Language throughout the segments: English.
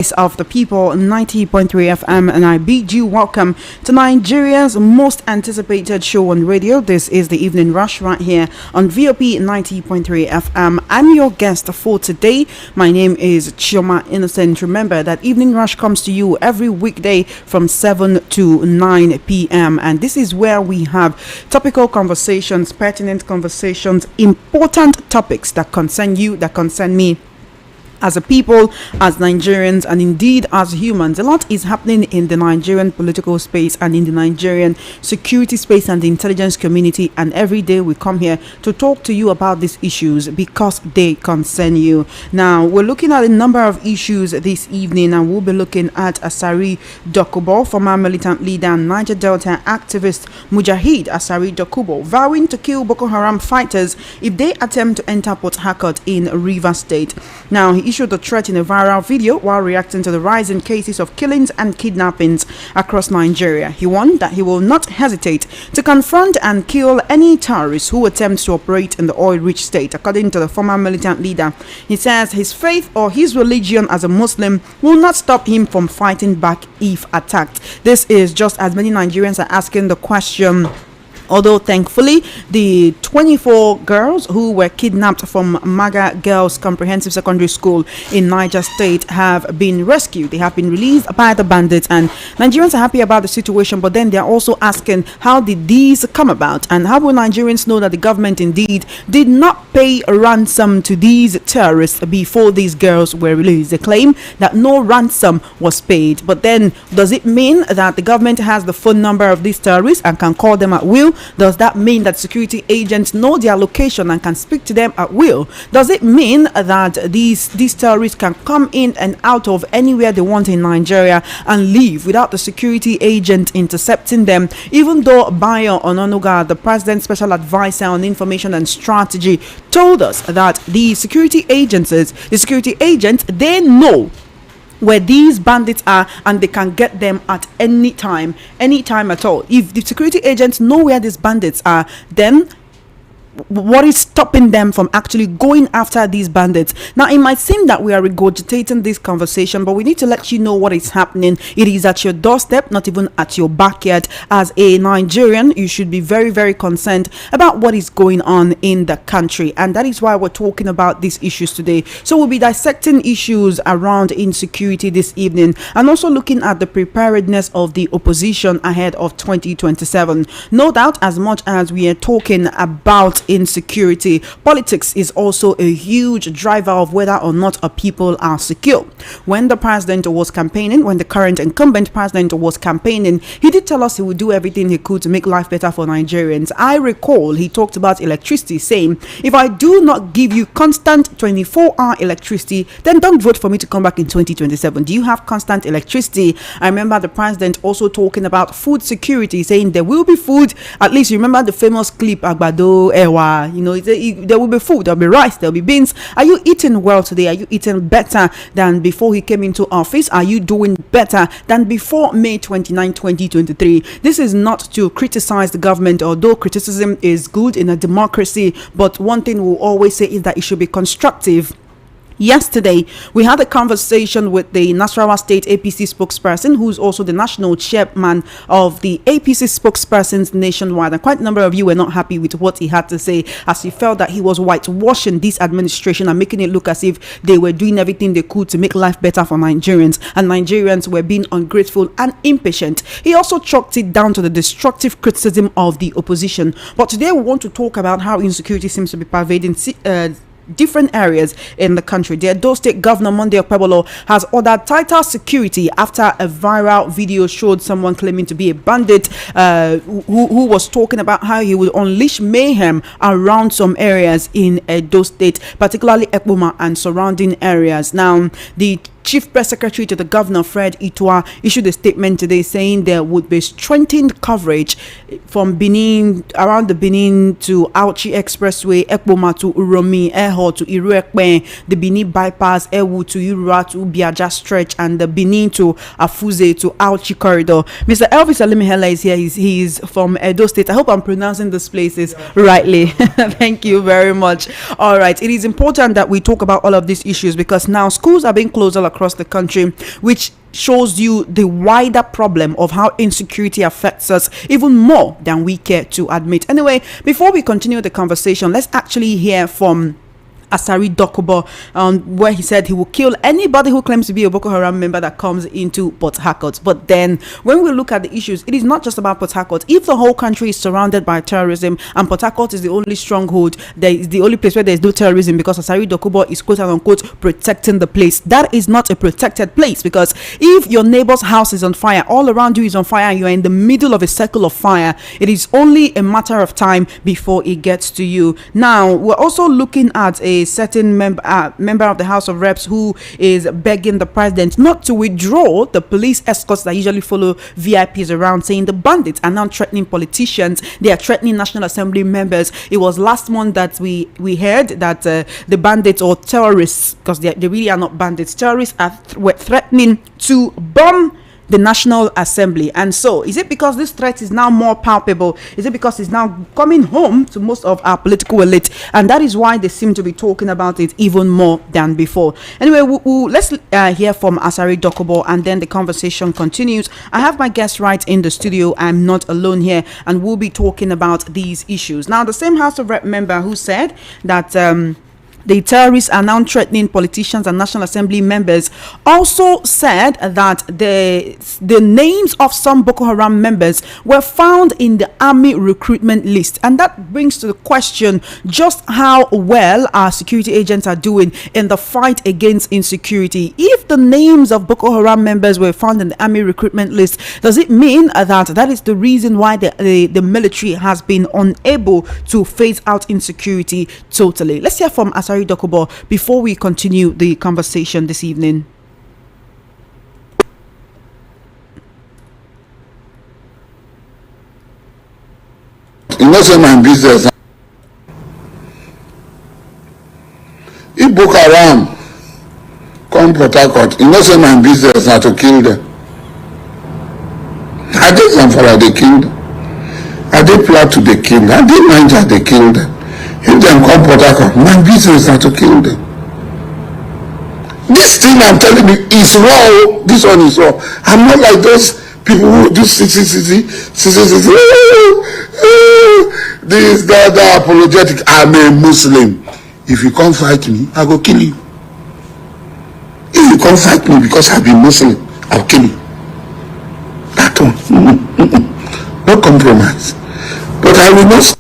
Of the people 90.3 FM, and I bid you welcome to Nigeria's most anticipated show on radio. This is the Evening Rush right here on VOP 90.3 FM. I'm your guest for today. My name is Chioma Innocent. Remember that Evening Rush comes to you every weekday from 7 to 9 p.m. and this is where we have topical conversations, pertinent conversations, important topics that concern you, that concern me as a people, as Nigerians, and indeed as humans. A lot is happening in the Nigerian political space and in the Nigerian security space and the intelligence community, and every day we come here to talk to you about these issues because they concern you. Now, we're looking at a number of issues this evening, and we'll be looking at Asari Dokubo, former militant leader and Niger Delta activist Mujahid Asari Dokubo, vowing to kill Boko Haram fighters if they attempt to enter Port Harcourt in Rivers State. Now, he issued the threat in a viral video while reacting to the rise in cases of killings and kidnappings across Nigeria. He warned that he will not hesitate to confront and kill any terrorists who attempt to operate in the oil-rich state. According to the former militant leader, he says his faith or his religion as a Muslim will not stop him from fighting back if attacked. This is just as many Nigerians are asking the question. Although thankfully, the 24 girls who were kidnapped from Maga Girls Comprehensive Secondary School in Niger State have been rescued. They have been released by the bandits, and Nigerians are happy about the situation, but then they're also asking, how did these come about? And how will Nigerians know that the government indeed did not pay a ransom to these terrorists before these girls were released? They claim that no ransom was paid. But then, does it mean that the government has the phone number of these terrorists and can call them at will? Does that mean that security agents know their location and can speak to them at will? Does it mean that these terrorists can come in and out of anywhere they want in Nigeria and leave without the security agent intercepting them? Even though Bayo Ononuga, the president's special advisor on information and strategy, told us that the security agents, they know where these bandits are and they can get them at any time at all. If the security agents know where these bandits are, then what is stopping them from actually going after these bandits? Now, it might seem that we are regurgitating this conversation, but we need to let you know what is happening. It is at your doorstep, not even at your backyard. As a Nigerian, you should be very, very concerned about what is going on in the country, and that is why we're talking about these issues today. So we'll be dissecting issues around insecurity this evening, and also looking at the preparedness of the opposition ahead of 2027. No doubt, as much as we are talking about insecurity, politics is also a huge driver of whether or not a people are secure. When the president was campaigning, when the current incumbent president was campaigning, he did tell us he would do everything he could to make life better for Nigerians. I recall he talked about electricity, saying, if I do not give you constant 24-hour electricity, then don't vote for me to come back in 2027. Do you have constant electricity? I remember the president also talking about food security, saying there will be food. At least you remember the famous clip, Agbado Ewa. There will be food, there will be rice, there will be beans. Are you eating well today? Are you eating better than before he came into office? Are you doing better than before May 29, 2023? This is not to criticize the government, although criticism is good in a democracy, but one thing we'll always say is that it should be constructive. Yesterday, we had a conversation with the Nasarawa State APC spokesperson, who's also the national chairman of the APC spokespersons nationwide. And quite a number of you were not happy with what he had to say, as he felt that he was whitewashing this administration and making it look as if they were doing everything they could to make life better for Nigerians, and Nigerians were being ungrateful and impatient. He also chalked it down to the destructive criticism of the opposition. But today we want to talk about how insecurity seems to be pervading different areas in the country. The Edo State Governor Monday Okpebolo has ordered tighter security after a viral video showed someone claiming to be a bandit who was talking about how he would unleash mayhem around some areas in Edo State, particularly Ekpoma and surrounding areas. Now, the Chief Press Secretary to the Governor, Fred Itua, issued a statement today saying there would be strengthened coverage from Benin, around the Benin to Auchi Expressway, Ekpoma to Uromi, Eho to Iruekpe, the Benin bypass, Ewu to Irua to Biaja stretch, and the Benin to Afuze to Auchi corridor. Mr. Elvis Alimihela is here. He is from Edo State. I hope I'm pronouncing these places rightly. Thank you very much. All right. It is important that we talk about all of these issues because now schools are being closed all across the country, which shows you the wider problem of how insecurity affects us even more than we care to admit. Anyway, before we continue the conversation, let's actually hear from Asari Dokubo, where he said he will kill anybody who claims to be a Boko Haram member that comes into Port Harcourt. But then when we look at the issues, it is not just about Port Harcourt. If the whole country is surrounded by terrorism and Port Harcourt is the only stronghold, there is the only place where there is no terrorism because Asari Dokubo is quote unquote protecting the place. That is not a protected place, because if your neighbor's house is on fire, all around you is on fire, and you are in the middle of a circle of fire, it is only a matter of time before it gets to you. Now, we're also looking at a certain member of the House of Reps who is begging the president not to withdraw the police escorts that usually follow VIPs around, saying the bandits are now threatening politicians, they are threatening National Assembly members. It was last month that we heard that the bandits, or terrorists, because they really are not bandits, terrorists were threatening to bomb the National Assembly. And so, is it because this threat is now more palpable? Is it because it's now coming home to most of our political elite? And that is why they seem to be talking about it even more than before. Anyway, let's hear from Asari Dokubo, and then the conversation continues. I have my guest right in the studio. I'm not alone here, and we'll be talking about these issues. Now, the same House of Rep member who said that the terrorists are now threatening politicians and National Assembly members also said that the names of some Boko Haram members were found in the army recruitment list. And that brings to the question just how well our security agents are doing in the fight against insecurity. If the names of Boko Haram members were found in the army recruitment list, does it mean that is the reason why the military has been unable to phase out insecurity totally? Let's hear from Asari Dokubo before we continue the conversation this evening. You know, say my business. If Boko Haram come Port Harcourt, you know, say my business na to kill them. I did Zamfara, they killed them. I did Plateau, they killed them. I did Niger, they killed them. If them come Port Harcourt, my business na to kill them. This thing I'm telling you is wrong. This one is wrong. I'm not like those people who do this, that apologetic. I'm a Muslim. If you come fight me, I go kill you. If you come fight me because I be Muslim, I'll kill you. That one. No compromise. But I will not.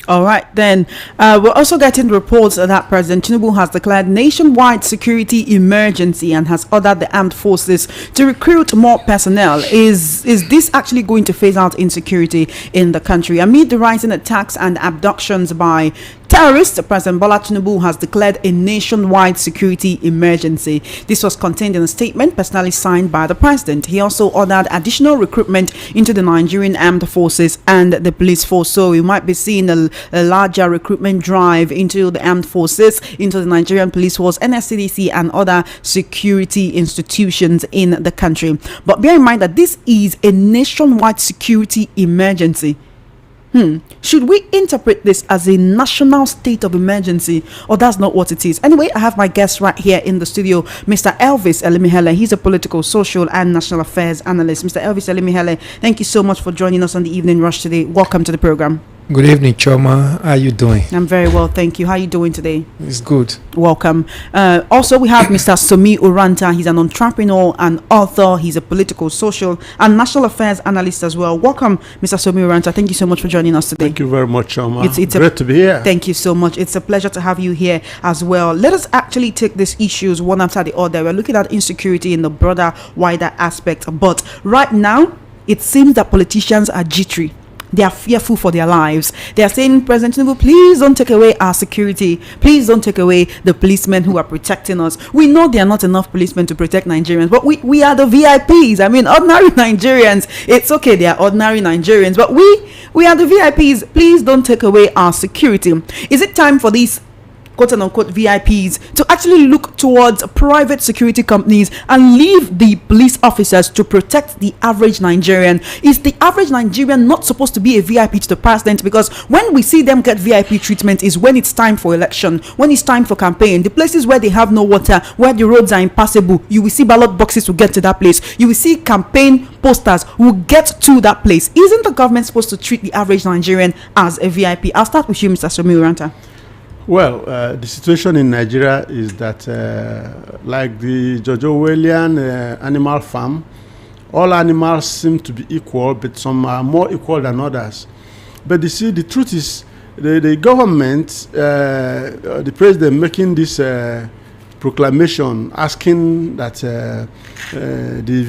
All right, then we're also getting reports that President Tinubu has declared nationwide security emergency and has ordered the armed forces to recruit more personnel. Is this actually going to phase out insecurity in the country? Amid the rising attacks and abductions by terrorists, President Bola Tinubu has declared a nationwide security emergency. This was contained in a statement personally signed by the president. He also ordered additional recruitment into the Nigerian armed forces and the police force. So we might be seeing a larger recruitment drive into the armed forces, into the Nigerian police force, NSCDC, and other security institutions in the country. But bear in mind that this is a nationwide security emergency. Should we interpret this as a national state of emergency, or that's not what it is? Anyway, I have my guest right here in the studio, Mr. Elvis Elimihele. He's a political, social, and national affairs analyst. Mr. Elvis Elimihele, thank you so much for joining us on the Evening Rush today. Welcome to the program. Good evening, Choma. How are you doing? I'm very well, thank you. How are you doing today? It's good. Welcome. Also, we have Mr. Somi Uranta. He's an entrepreneur and author. He's a political, social, and national affairs analyst as well. Welcome, Mr. Somi Uranta. Thank you so much for joining us today. Thank you very much, Choma. It's great to be here. Thank you so much. It's a pleasure to have you here as well. Let us actually take these issues one after the other. We're looking at insecurity in the broader, wider aspect. But right now, it seems that politicians are jittery. They are fearful for their lives. They are saying, President Tinubu, please don't take away our security. Please don't take away the policemen who are protecting us. We know there are not enough policemen to protect Nigerians, but we are the VIPs. I mean, ordinary Nigerians. It's okay, they are ordinary Nigerians, but we are the VIPs. Please don't take away our security. Is it time for these quote unquote VIPs to actually look towards private security companies and leave the police officers to protect the average Nigerian? Is the average Nigerian not supposed to be a VIP to the president? Because when we see them get VIP treatment is when it's time for election, when it's time for campaign. The places where they have no water, where the roads are impassable, you will see ballot boxes will get to that place. You will see campaign posters will get to that place. Isn't the government supposed to treat the average Nigerian as a VIP? I'll start with you, Mr. Somi Uranta. Well, the situation in Nigeria is that, like the George Orwellian animal farm, all animals seem to be equal, but some are more equal than others. But you see, the truth is, the government, the president making this proclamation asking that the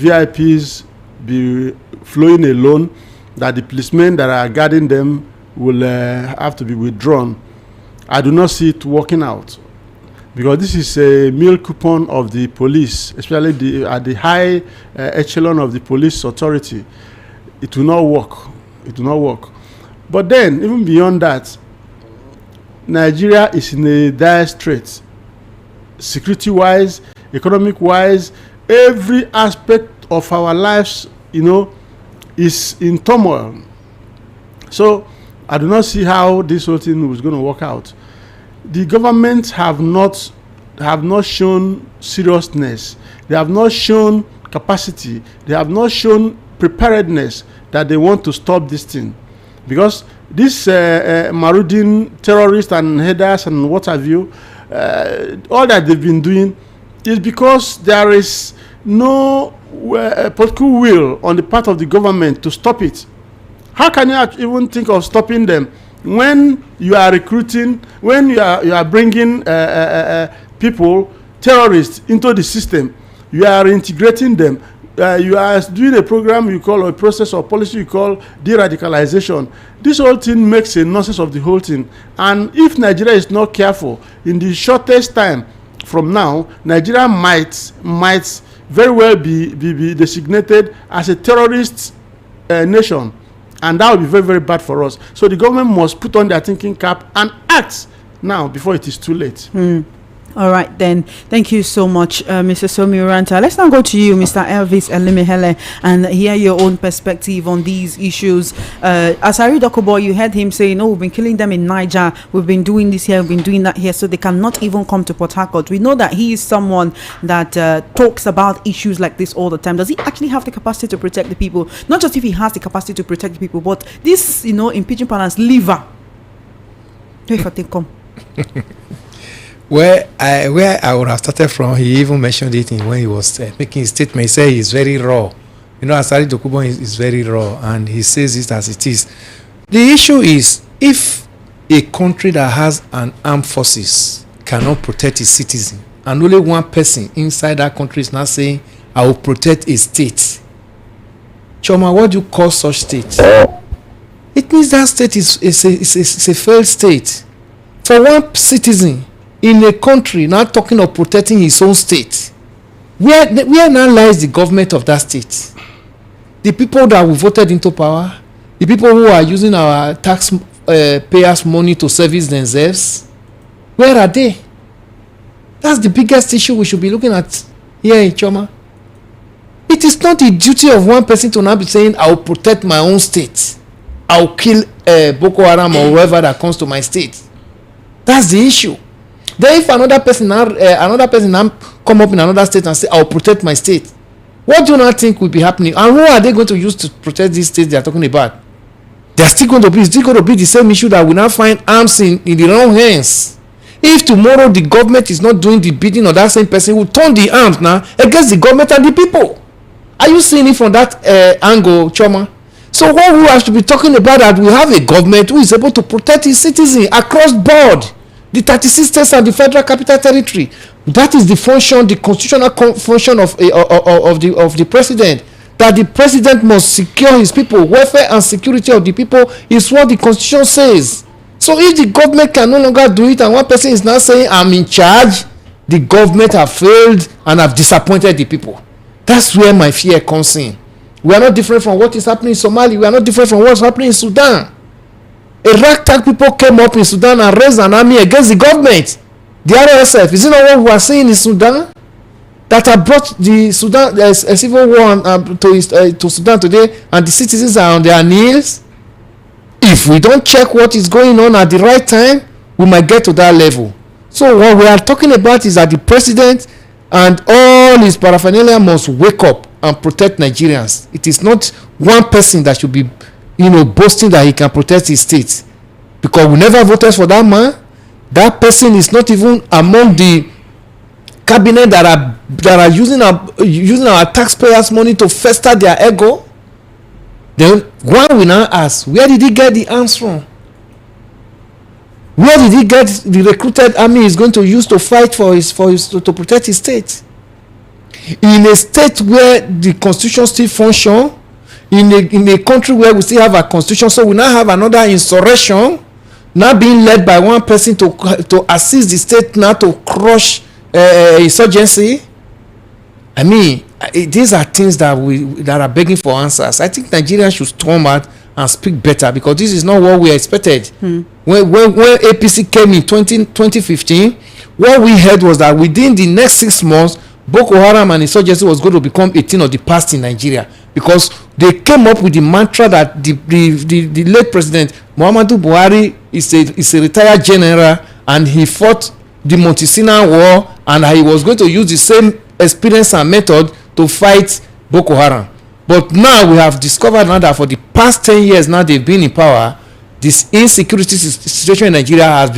VIPs be flowing alone, that the policemen that are guarding them will have to be withdrawn. I do not see it working out, because this is a meal coupon of the police, especially at the high echelon of the police authority. It will not work. It will not work. But then, even beyond that, Nigeria is in a dire strait, security-wise, economic-wise. Every aspect of our lives, is in turmoil. So I do not see how this whole thing was going to work out. The government have not shown seriousness. They have not shown capacity. They have not shown preparedness that they want to stop this thing. Because this marauding terrorists and headers and what have you, all that they've been doing is because there is no political will on the part of the government to stop it. How can you even think of stopping them when you are recruiting, when you are bringing people, terrorists, into the system? You are integrating them. You are doing a program you call, or a process or policy you call de-radicalization. This whole thing makes a nonsense of the whole thing. And if Nigeria is not careful, in the shortest time from now, Nigeria might very well be designated as a terrorist nation. And that will be very, very bad for us. So the government must put on their thinking cap and act now before it is too late. All right, then. Thank you so much, Mr. Somi Uranta. Let's now go to you, Mr. Elvis Elimihele, and hear your own perspective on these issues. As I read Okobo, you heard him saying, we've been killing them in Niger, we've been doing this here, we've been doing that here, so they cannot even come to Port Harcourt. We know that he is someone that talks about issues like this all the time. Does he actually have the capacity to protect the people? Not just if he has the capacity to protect the people, but this, impeaching parents, liver. If I take come. Where I would have started from, he even mentioned it when he was making his statement. He said he's very raw. Asari Dokubo is very raw, and he says it as it is. The issue is, if a country that has an armed forces cannot protect its citizen, and only one person inside that country is now saying, I will protect a state. Choma, what do you call such state? It means that state is a failed state. For one citizen in a country now talking of protecting his own state, where now lies the government of that state? The people that we voted into power, the people who are using our tax payers' money to service themselves, where are they? That's the biggest issue we should be looking at here in Choma. It is not the duty of one person to now be saying, I will protect my own state, I will kill Boko Haram or whoever that comes to my state. That's the issue. Then if another person now come up in another state and say, I will protect my state, what do you not think will be happening? And who are they going to use to protect these states they are talking about? They are still going to be the same issue that we now find arms in the wrong hands. If tomorrow the government is not doing the bidding of that same person who turn the arms now against the government and the people. Are you seeing it from that angle, Choma? So what we have to be talking about that we have a government who is able to protect its citizens across board. The 36 states and the Federal Capital Territory. That is the function, the constitutional function of the president. That the president must secure his people. Welfare and security of the people is what the Constitution says. So if the government can no longer do it and one person is now saying, I'm in charge, the government have failed and have disappointed the people. That's where my fear comes in. We are not different from what is happening in Somalia. We are not different from what's happening in Sudan. A ragtag people came up in Sudan and raised an army against the government. The RSF, is it not what we are seeing in Sudan? That have brought the Sudan a civil war to Sudan today, and the citizens are on their knees. If we don't check what is going on at the right time, we might get to that level. So what we are talking about is that the president and all his paraphernalia must wake up and protect Nigerians. It is not one person that should be, boasting that he can protect his state, because we never voted for that man. That person is not even among the cabinet that are using our taxpayers' money to fester their ego. Then one will now ask, where did he get the arms from? Where did he get the recruited army he's going to use to fight to protect his state? In a state where the constitution still function, in a country where we still have a constitution, so we now have another insurrection now being led by one person to assist the state now to crush insurgency. I mean, these are things that are begging for answers. I think Nigerians should storm out and speak better, because this is not what we expected. When APC came in 2015, what we heard was that within the next 6 months, Boko Haram and insurgency was going to become a thing of the past in Nigeria, because they came up with the mantra that the late president Muhammadu Buhari is a retired general, and he fought the Montisina war, and he was going to use the same experience and method to fight Boko Haram. But now we have discovered now that for the past 10 years now they've been in power, this insecurity situation in Nigeria has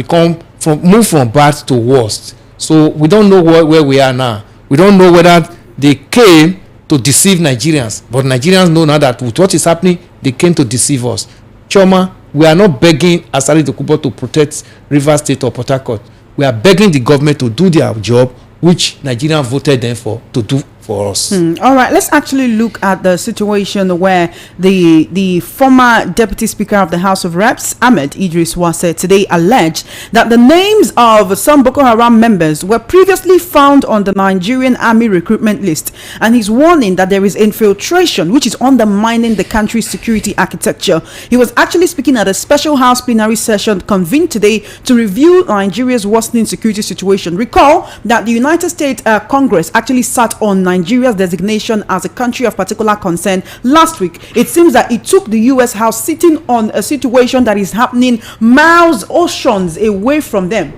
moved from bad to worst. So we don't know where we are now. We don't know whether they came to deceive Nigerians, but Nigerians know now that with what is happening, they came to deceive us. Choma, we are not begging Asari Dokubo to protect Rivers State or Port Harcourt. We are begging the government to do their job, which Nigerians voted them to do for us. All right, let's actually look at the situation where the former Deputy Speaker of the House of Reps, Ahmed Idris Wase, today alleged that the names of some Boko Haram members were previously found on the Nigerian Army recruitment list, and he's warning that there is infiltration which is undermining the country's security architecture. He was actually speaking at a special House plenary session convened today to review Nigeria's worsening security situation. Recall that the United States Congress actually sat on Nigeria's designation as a country of particular concern last week. It seems that it took the US House sitting on a situation that is happening miles, oceans away from them,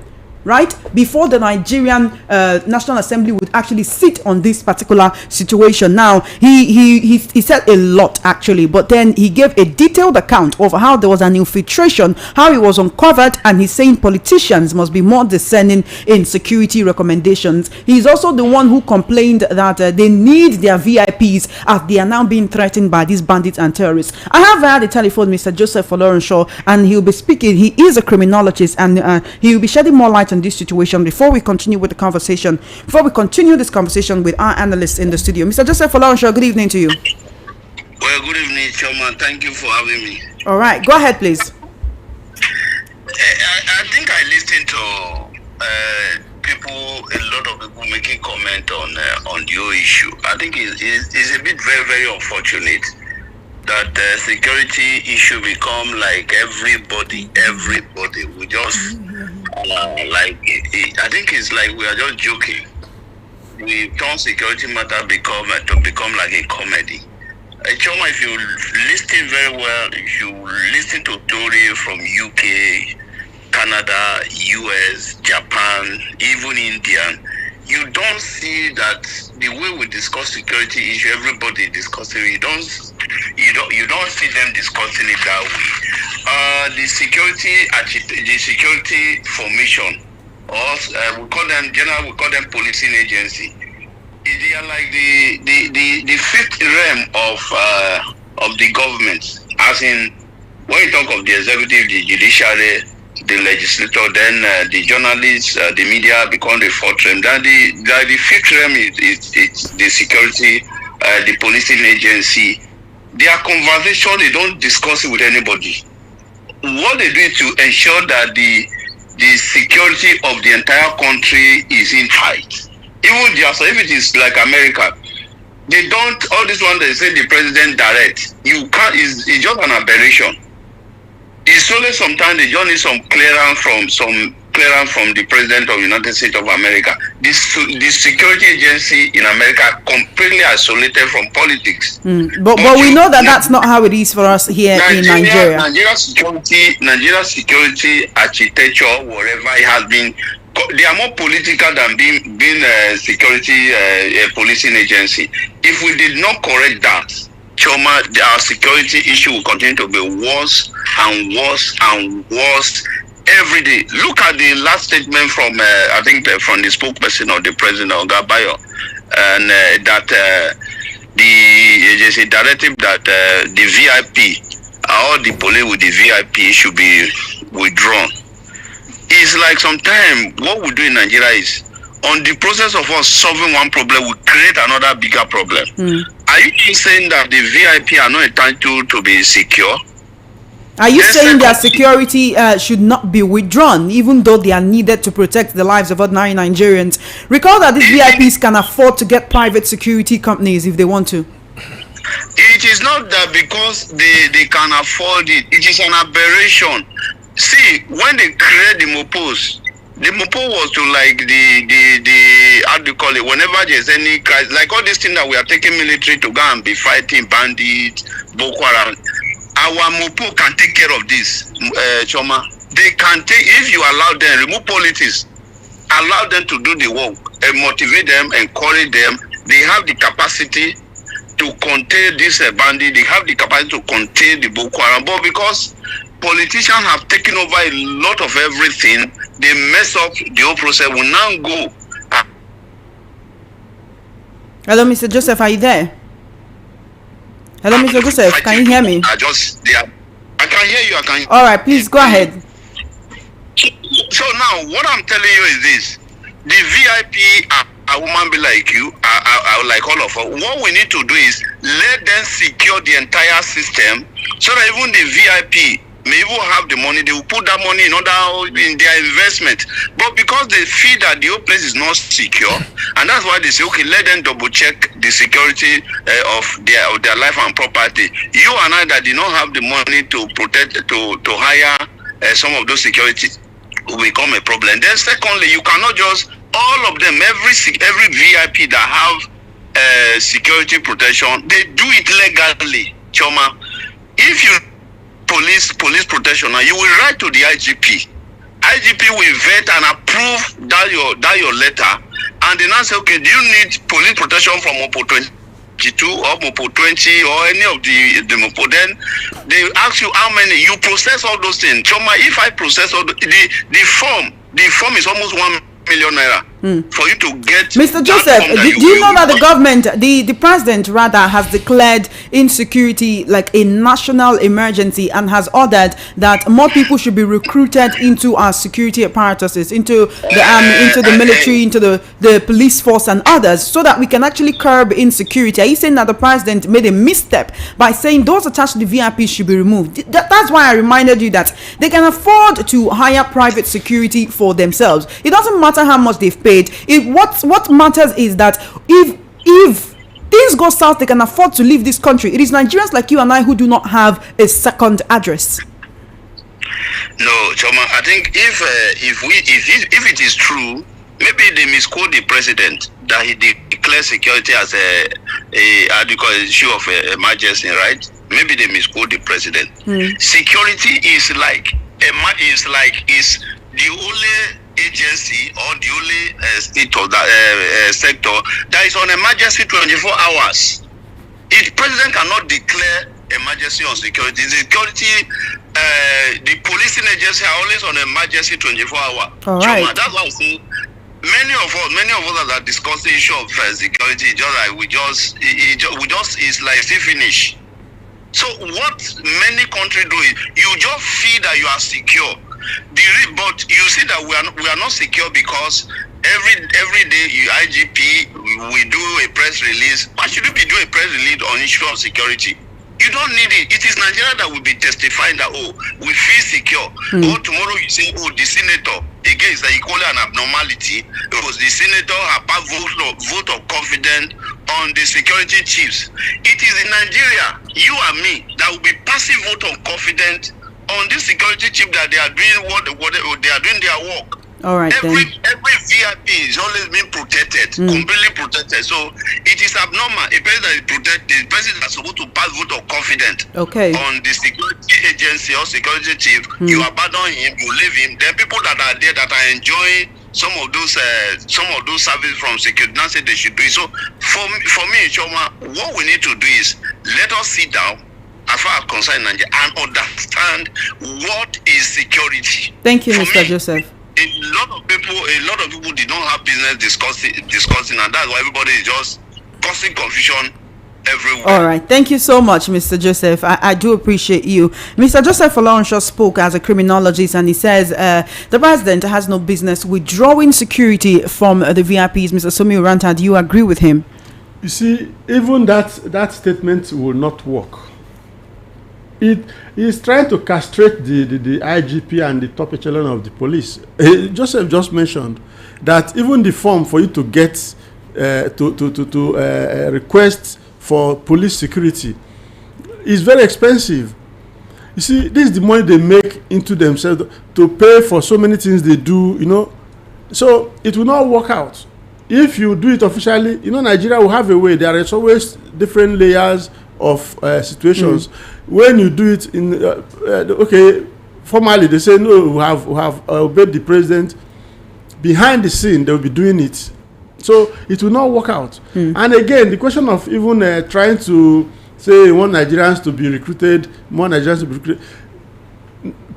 right, before the Nigerian National Assembly would actually sit on this particular situation. Now he said a lot actually, but then he gave a detailed account of how there was an infiltration, how it was uncovered, and he's saying politicians must be more discerning in security recommendations. He's also the one who complained that they need their VIPs as they are now being threatened by these bandits and terrorists. I have had a telephone Mr. Joseph Olorenshaw, and he'll be speaking. He is a criminologist, and he will be shedding more light on this situation before we continue with the conversation, before we continue this conversation with our analysts in the studio. Mr. Joseph Olorenshaw, good evening to you. Well, good evening, Chairman. Thank you for having me. All right, go ahead, please. I think I listened to a lot of people making comment on the whole issue. I think it's a bit very, very unfortunate that the security issue become like everybody we just I think it's like we are just joking. We turn security matter become like a comedy. Choma, if you listen very well, if you listen to story from UK, Canada, US, Japan, even India, you don't see that the way we discuss security issue, everybody discussing it. You don't see them discussing it that way. The security formation, or we call them policing agency. They are like the fifth realm of the government. As in, when you talk of the executive, the judiciary, the legislator, then the journalists, the media become the fourth realm. Then the fifth realm is the security, the policing agency. Their conversation, they don't discuss it with anybody. What they do is to ensure that the security of the entire country is in tight. Even just if it is like America, they don't, all this one they say the president direct, you can't, it's just an aberration. It's only sometimes they just need some clearance from some clearance from the President of the United States of America. The security agency in America completely isolated from politics. But we know that that's not how it is for us here in Nigeria. Nigeria security architecture, wherever it has been, they are more political than being a security policing agency. If we did not correct that, Choma, our security issue will continue to be worse and worse and worse every day. Look at the last statement from I think from the spokesperson of the president, Ogabayo, and that the agency directive that the VIP, all the police with the VIP should be withdrawn. It's like sometimes what we do in Nigeria is, on the process of us solving one problem, we create another bigger problem. Are you saying that the VIP are not entitled to be secure? Are you saying their security should not be withdrawn, even though they are needed to protect the lives of ordinary Nigerians? Recall that these VIPs can afford to get private security companies if they want to. It is not that because they can afford it. It is an aberration. See, when they create the MOPOs, the MOPO was to like the how do you call it, whenever there's any crisis, like all these things that we are taking military to go and be fighting bandits, Boko Haram. Our MOPO can take care of this, Choma. They can take, if you allow them, remove politics, allow them to do the work, and motivate them, encourage them. They have the capacity to contain this bandit, they have the capacity to contain the Boko Haram. But because politicians have taken over a lot of everything, they mess up the whole process. We now go. Hello, Mr. Joseph, are you there? Hello, Mr. Joseph, can you hear me? I can hear you. All right, please go ahead. So now, what I'm telling you is this: the VIP, a woman be like you, I like all of us. What we need to do is let them secure the entire system, so that even the VIP may even have the money. They will put that money in their investment. But because they feel that the whole place is not secure, and that's why they say, okay, let them double check the security of their life and property. You and I that did not have the money to protect, to hire some of those security, will become a problem. Then secondly, you cannot just all of them, every VIP that have security protection, they do it legally, Choma. If you police protection, now you will write to the IGP. IGP will vet and approve that your letter, and then I say, okay, do you need police protection from MOPO 22 or MOPO 20 or any of the MOPO? Then they ask you how many. You process all those things. Choma, if I process all the form is almost 1 million naira for you to get. Mr. Joseph, do you know that the government, the president rather, has declared insecurity like a national emergency and has ordered that more people should be recruited into our security apparatuses, into the army, into the military, into the police force and others, so that we can actually curb insecurity? Are you saying that the president made a misstep by saying those attached to the VIPs should be removed? That's why I reminded you that they can afford to hire private security for themselves. It doesn't matter how much they've paid. What matters is that if things go south, they can afford to leave this country. It is Nigerians like you and I who do not have a second address. No, Choma, I think if it is true, maybe they misquote the president that he declared security as a issue of emergency, right? Maybe they misquote the president. Security is the only agency or the only state of that sector that is on emergency 24 hours. If president cannot declare emergency on security, the policing agency are always on emergency 24 hours. All right. So that's why I say many of us that are discussing the issue of security, just like we just it's like still finish. So what many countries do is you just feel that you are secure. But you see that we are not secure because every day IGP we do a press release. Why should we be doing a press release on issue of security? You don't need it. It is Nigeria that will be testifying that we feel secure. Or tomorrow you say the senator again is equally an abnormality. It was the senator have passed vote of confidence on the security chiefs. It is in Nigeria, you and me, that will be passing vote of confidence on this security chief that they are doing they are doing their work. All right, every then. VIP is always being protected, completely protected. So it is abnormal. A person that is protected, the person that's supposed to pass vote of confidence on the security agency or security chief, you abandon him, you leave him. Then people that are there that are enjoying some of those services from security now say they should do it. So for me, Choma, what we need to do is let us sit down as far as concerned Nigeria and understand what is security. Thank you, Mr. Joseph. A lot of people did not have business discussing, and that's why everybody is just causing confusion everywhere. All right, thank you so much, Mr. Joseph. I do appreciate you. Mr. Joseph Olorunso spoke as a criminologist, and he says the president has no business withdrawing security from the VIPs. Mr. Somi Uranta, do you agree with him? You see, even that statement will not work. It is trying to castrate the IGP and the top echelon of the police. Joseph just mentioned that even the form for you to get to request for police security is very expensive. You see, this is the money they make into themselves to pay for so many things they do, you know. So it will not work out. If you do it officially, you know, Nigeria will have a way. There is always different layers of situations. When you do it in formally they say no, we have obeyed the president. Behind the scene they will be doing it, so it will not work out. And again, the question of even trying to say you want Nigerians to be recruited, more Nigerians to be recruited,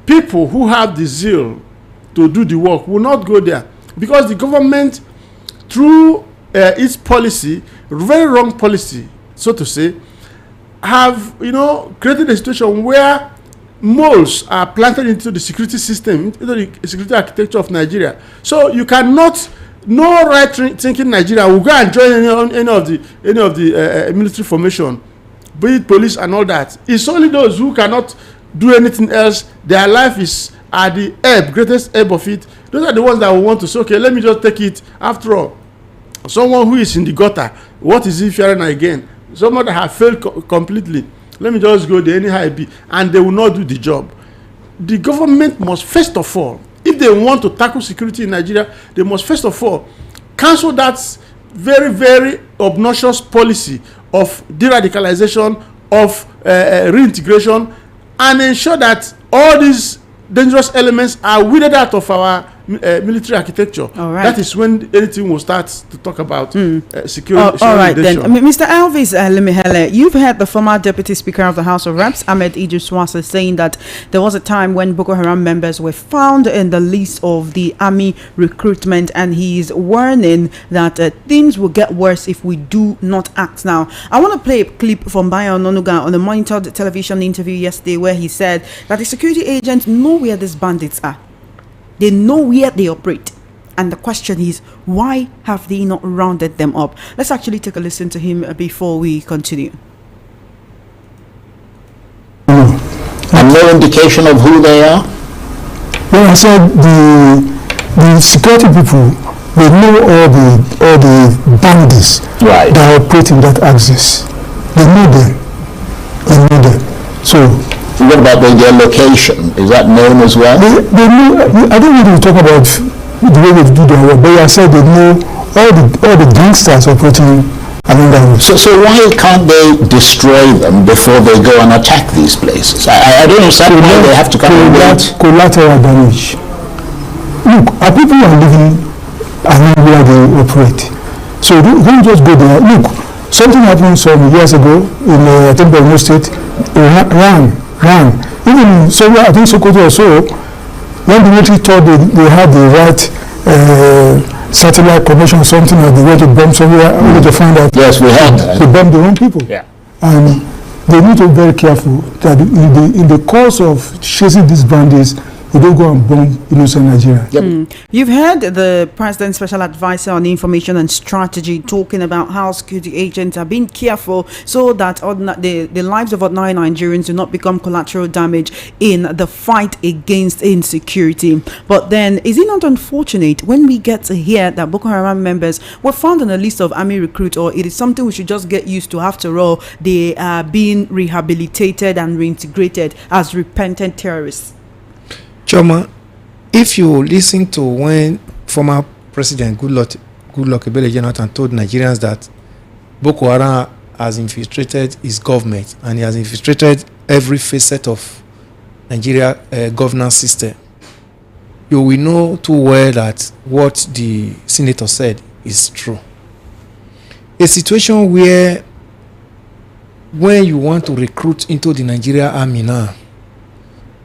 people who have the zeal to do the work will not go there, because the government, through its policy, very wrong policy, so to say, have, you know, created a situation where moles are planted into the security system, into the security architecture of Nigeria. So you cannot, no right-thinking Nigeria will go and join any of the military formation, be it police and all that. It's only those who cannot do anything else. Their life is at the greatest ebb of it. Those are the ones that will want to say, okay, let me just take it. After all, someone who is in the gutter, what is he fearing again? Someone that have failed completely, let me just go there anyhow it be, and they will not do the job. The government must first of all, if they want to tackle security in Nigeria, they must first of all cancel that very, very obnoxious policy of de-radicalization, of reintegration, and ensure that all these dangerous elements are weeded out of our military architecture. All right. That is when anything will start to talk about security. All right, then. Mr. Elvis Lemihele, you've heard the former Deputy Speaker of the House of Reps, Ahmed Idris Swasa, saying that there was a time when Boko Haram members were found in the list of the army recruitment, and he's warning that things will get worse if we do not act now. I want to play a clip from Bayo Ononuga on a monitored television interview yesterday, where he said that the security agents know where these bandits are. They know where they operate. And the question is, why have they not rounded them up? Let's actually take a listen to him before we continue. And no indication of who they are? Well, I said the security people, they know all the bandits that operate in that axis. They know them. So what about their location? Is that known as well? They know. I don't really talk about the way they do their work, but I said they know all the gangsters operating along that route. So why can't they destroy them before they go and attack these places? I don't understand why they have to come and wait. Collateral damage. Look, our people are living along where they operate, so don't just go there. Look, something happened some years ago in I think Borno State. Ran. Even somewhere, I think Sokoto or so, when the military thought they had the right satellite connection or something, or they went to bomb somewhere, only to find out yes, we had that. They bombed their own people. Yeah. And they need to be very careful that in the course of chasing these bandits, we don't go and bomb innocent Nigeria. Yep. You've heard the President's Special Advisor on Information and Strategy talking about how security agents are being careful so that the lives of ordinary Nigerians do not become collateral damage in the fight against insecurity. But then, is it not unfortunate when we get to hear that Boko Haram members were found on a list of army recruits, or it is something we should just get used to? After all, they are being rehabilitated and reintegrated as repentant terrorists. Choma, if you listen to when former President Goodluck Ebele Jonathan told Nigerians that Boko Haram has infiltrated his government and he has infiltrated every facet of Nigeria governance system, you will know too well that what the senator said is true. A situation where when you want to recruit into the Nigeria army now,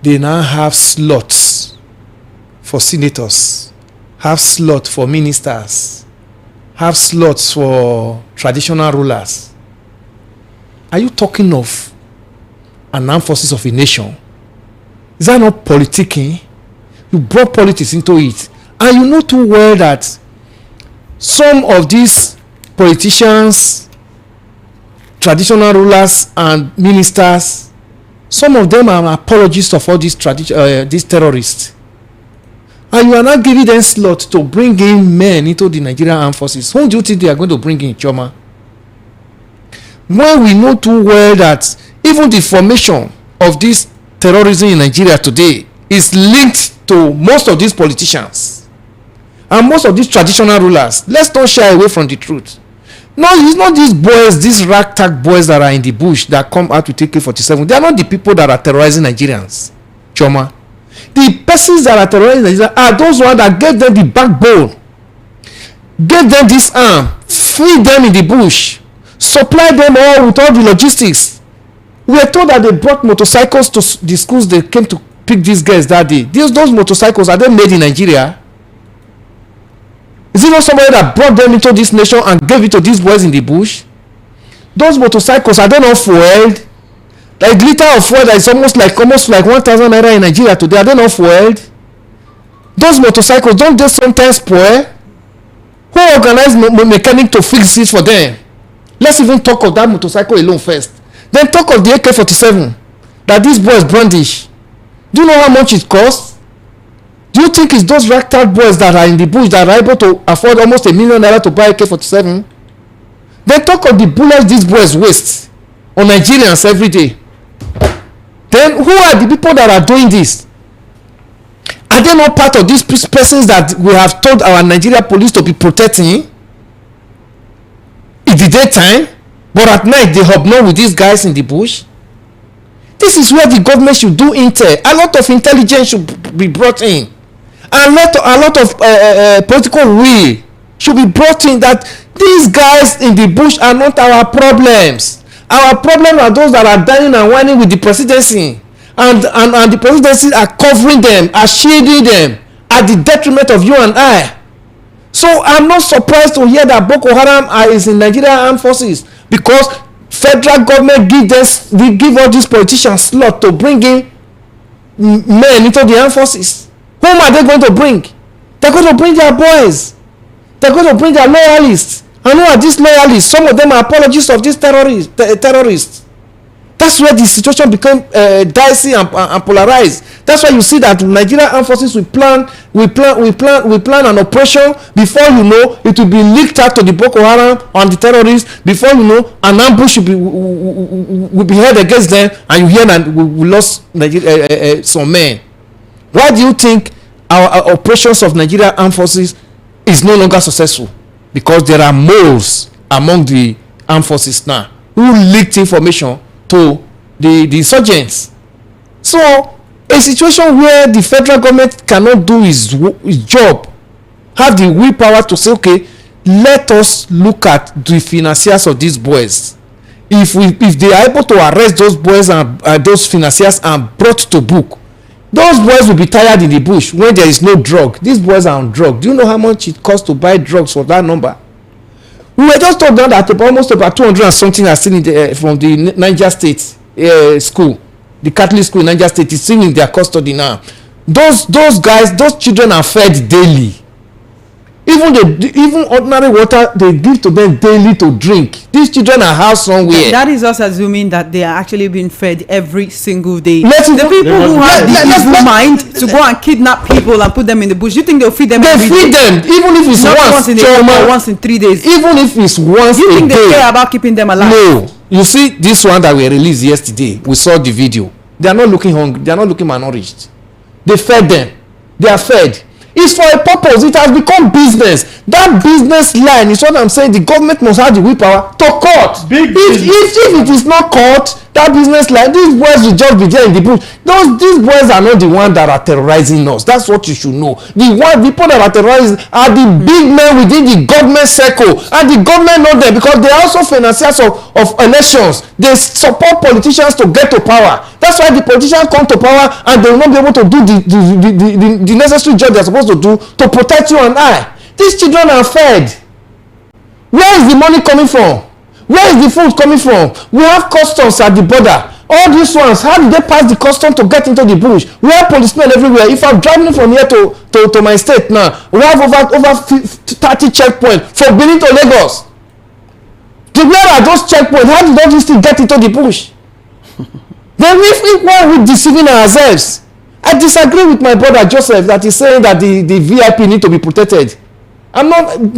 they now have slots for senators, have slots for ministers, have slots for traditional rulers. Are you talking of an armed forces of a nation? Is that not politicking? You brought politics into it. And you know too well that some of these politicians, traditional rulers and ministers, some of them are apologists of all these terrorists. And you are not giving them slot to bring in men into the Nigerian armed forces. Who do you think they are going to bring in, Choma? When we know too well that even the formation of this terrorism in Nigeria today is linked to most of these politicians and most of these traditional rulers. Let's not shy away from the truth. No, it's not these boys, these ragtag boys that are in the bush that come out with AK-47. They are not the people that are terrorizing Nigerians, Choma. The persons that are terrorizing Nigeria are those ones that gave them the backbone, gave them this arm, feed them in the bush, supply them all with all the logistics. We were told that they brought motorcycles to the schools they came to pick these guys that day. Those motorcycles, are they made in Nigeria? Is it not somebody that brought them into this nation and gave it to these boys in the bush? Those motorcycles, are they not fueled? Like liter of fuel that is almost like 1,000 naira in Nigeria today, are they not fueled? Those motorcycles, don't they sometimes spoil? Who organized mechanic to fix it for them? Let's even talk of that motorcycle alone first. Then talk of the AK-47 that these boys brandish. Do you know how much it costs? Do you think it's those ragtag boys that are in the bush that are able to afford almost $1 million to buy AK-47? Then talk of the bullets these boys waste on Nigerians every day. Then who are the people that are doing this? Are they not part of these persons that we have told our Nigeria police to be protecting in the daytime, but at night they hobnob with these guys in the bush? This is where the government should do intel. A lot of intelligence should be brought in. A lot of political will should be brought in, that these guys in the bush are not our problems. Our problems are those that are dying and whining with the presidency, and the presidency are covering them, are shielding them at the detriment of you and I. So I'm not surprised to hear that Boko Haram is in Nigerian armed forces, because federal government give all these politicians slot to bring in men into the armed forces. Whom are they going to bring? They're going to bring their boys. They're going to bring their loyalists. And who are these loyalists? Some of them are apologists of these terrorists. That's where the situation became dicey and polarized. That's why you see that Nigerian armed forces we plan an operation. Before you know, it will be leaked out to the Boko Haram and the terrorists. Before you know, an ambush will be held against them, and you hear that we lost some men. Why do you think our operations of Nigerian armed forces is no longer successful? Because there are moles among the armed forces now who leaked information to the insurgents. So a situation where the federal government cannot do its job, have the willpower to say, okay, let us look at the financiers of these boys. If they are able to arrest those boys and those financiers and brought to book, those boys will be tired in the bush when there is no drug. These boys are on drug. Do you know how much it costs to buy drugs for that number? We were just told that almost about 200 and something are still from the Niger State school. The Catholic school in Niger State is still in their custody now. Those guys, those children are fed daily. Even ordinary water they give to them daily to drink. These children are housed somewhere. That is us assuming that they are actually being fed every single day. The people who have the evil mind to go and kidnap people and put them in the bush, you think they'll feed them? They feed them, even if it's once in a day or once in 3 days. Even if it's once a day. You think they care about keeping them alive? No. You see this one that we released yesterday. We saw the video. They are not looking hungry. They are not looking malnourished. They fed them. they are fed. It's for a purpose. It has become business. That business line is what I'm saying. The government must have the willpower to cut. If it is not cut, that business line, these boys will just be there in the bush. These boys are not the ones that are terrorizing us. That's what you should know. The people that are terrorizing are the big men within the government circle, and the government know them because they are also financiers of elections. They support politicians to get to power. That's why the politicians come to power and they will not be able to do the necessary job they are supposed to do to protect you and I. These children are fed. Where is the money coming from? Where is the food coming from? We have customs at the border. All these ones, how did they pass the custom to get into the bush? We have policemen everywhere. If I'm driving from here to my state now, we have over 30 checkpoints from Benin to Lagos. Where are those checkpoints? How did all these things get into the bush? Then if we're deceiving ourselves. I disagree with my brother Joseph that is saying that the VIP need to be protected. I'm not I'm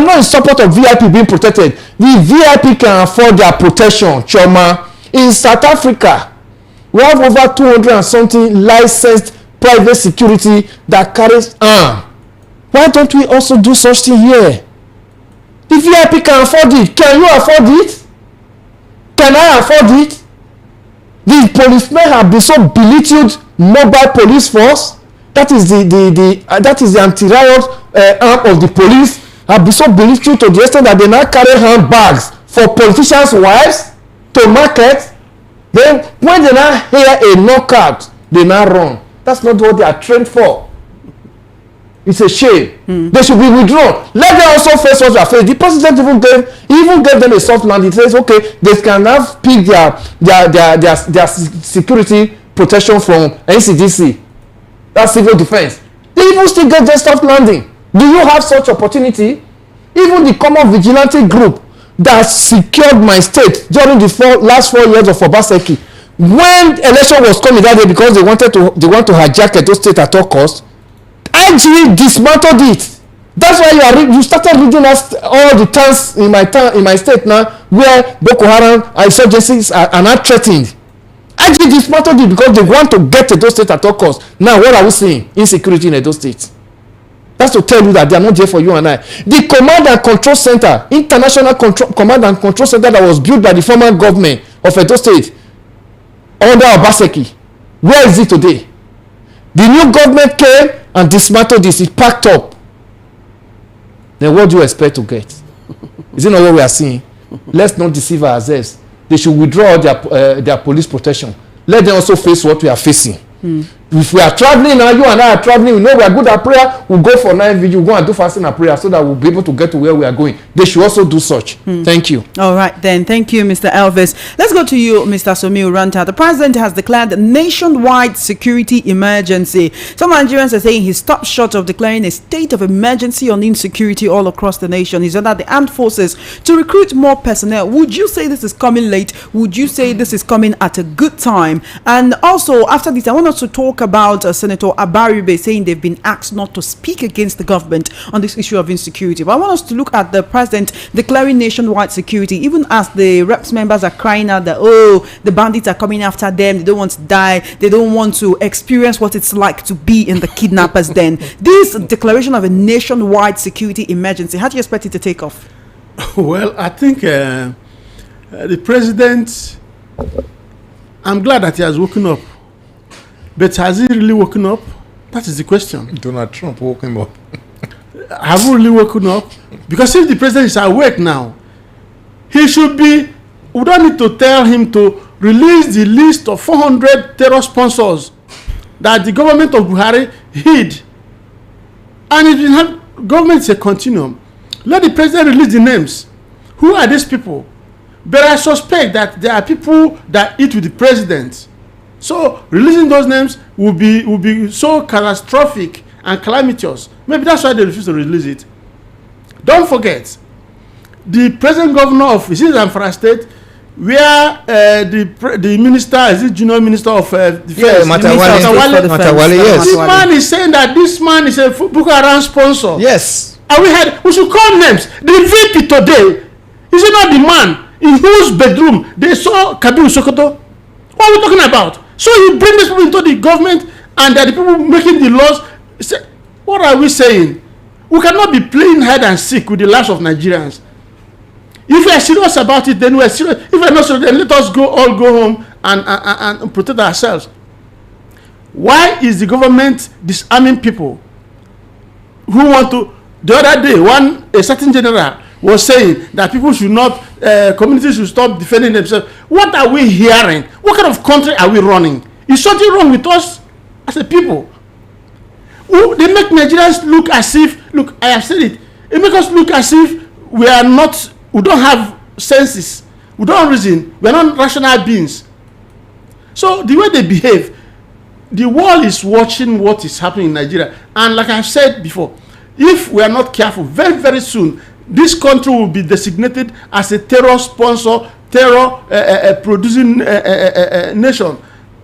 not in support of VIP being protected. The VIP can afford their protection. Choma, in South Africa, we have over 200 and something licensed private security that carries arm. Why don't we also do such thing here? The VIP can afford it. Can you afford it? Can I afford it? The policemen have been so belittled. Mobile police force, that is the anti-riot arm of the police, have been so belittled to the extent that they now carry handbags for politicians' wives to market. Then when they now hear a knockout, they now run. That's not what they are trained for. It's a shame. They should be withdrawn. Let them also face what they are facing. The president even gave them a soft land. He says, okay, they can have pick their security protection from NCDC. That's civil defense. They even still get their soft landing. Do you have such opportunity? Even the common vigilante group that secured my state during the last 4 years of Obaseki, when election was coming that day because they want to hijack Edo State at all costs, IG dismantled it. That's why you started reading us all the towns in my state now where Boko Haram insurgencies are not threatened. IG dismantled it because they want to get Edo State at all costs. Now what are we seeing? Insecurity in Edo State. That's to tell you that they are not there for you and I. The command and control center, international command and control center that was built by the former government of Edo State under Obaseki, where is it today? The new government came and dismantled this. It packed up. Then what do you expect to get? Is it not what we are seeing? Let's not deceive ourselves. They should withdraw their police protection. Let them also face what we are facing. If we are traveling now, you and I are traveling, we know we are good at prayer, we'll go for night vigil, we'll go and do fasting and prayer so that we'll be able to get to where we are going. They should also do such. Thank you. All right then. Thank you, Mr. Elvis. Let's go to you, Mr. Somiu Ranta. The president has declared a nationwide security emergency. Some Nigerians are saying he stopped short of declaring a state of emergency on insecurity all across the nation. He's ordered the armed forces to recruit more personnel. Would you say this is coming late? Would you say this is coming at a good time? And also, after this, I want us to talk about Senator Abaribe saying they've been asked not to speak against the government on this issue of insecurity. But I want us to look at the president declaring nationwide security, even as the reps members are crying out that, oh, the bandits are coming after them, they don't want to die, they don't want to experience what it's like to be in the kidnappers' den. This declaration of a nationwide security emergency, how do you expect it to take off? Well, I think the president, I'm glad that he has woken up. But has he really woken up? That is the question. Donald Trump woke him up. Have we really woken up? Because if the president is awake now, he should be, we don't need to tell him to release the list of 400 terror sponsors that the government of Buhari hid. And if you have, government is a continuum. Let the president release the names. Who are these people? But I suspect that there are people that eat with the president. So releasing those names will be so catastrophic and calamitous. Maybe that's why they refuse to release it. Don't forget, the present governor of Zamfara State, where the minister, is it junior minister of defense? Yeah, Matawale, yes. This man is saying that this man is a Boko Haram sponsor. Yes. And we should call names. The VP today, is it not the man in whose bedroom they saw Kabiru Sokoto? What are we talking about? So you bring these people into the government and they're the people making the laws. What are we saying? We cannot be playing hide and seek with the lives of Nigerians. If we are serious about it, then we are serious. If we are not serious, then let us all go home and protect ourselves. Why is the government disarming people who want to? The other day, a certain general was saying that people should not, communities should stop defending themselves. What are we hearing? What kind of country are we running? Is something wrong with us as a people? They make Nigerians look as if, look, I have said it, it makes us look as if we don't have senses, we don't reason, we are not rational beings. So the way they behave, the world is watching what is happening in Nigeria. And like I've said before, if we are not careful, very, very soon, this country will be designated as a terror sponsor, terror producing nation.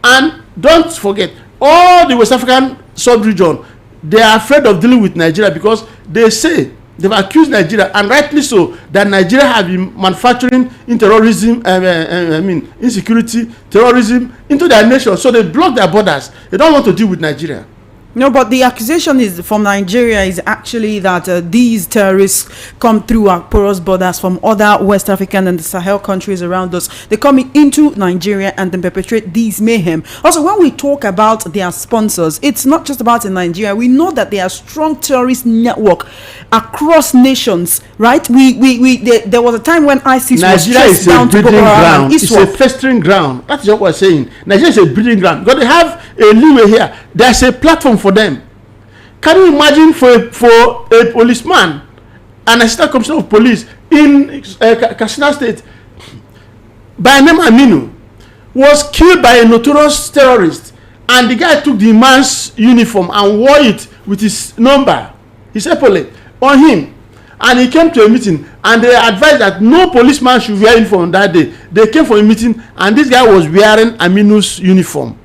And don't forget, all the West African sub-region, they are afraid of dealing with Nigeria because they say, they've accused Nigeria, and rightly so, that Nigeria have been manufacturing in terrorism, insecurity, terrorism into their nation. So they block their borders. They don't want to deal with Nigeria. No, but the accusation is from Nigeria is actually that these terrorists come through our porous borders from other West African and the Sahel countries around us. They come into Nigeria and then perpetrate these mayhem. Also, when we talk about their sponsors, it's not just about in Nigeria. We know that they are strong terrorist network across nations, right? There was a time when ISIS was traced down to Boko Haram. It's a festering ground. That's what we're saying. Nigeria is a breeding ground. Because they have a leeway here. There's a platform for them. Can you imagine for a policeman, an assistant commissioner of police in Katsina State, by name Aminu, was killed by a notorious terrorist, and the guy took the man's uniform and wore it with his number, his epaulette, on him, and he came to a meeting, and they advised that no policeman should wear uniform that day. They came for a meeting, and this guy was wearing Aminu's uniform.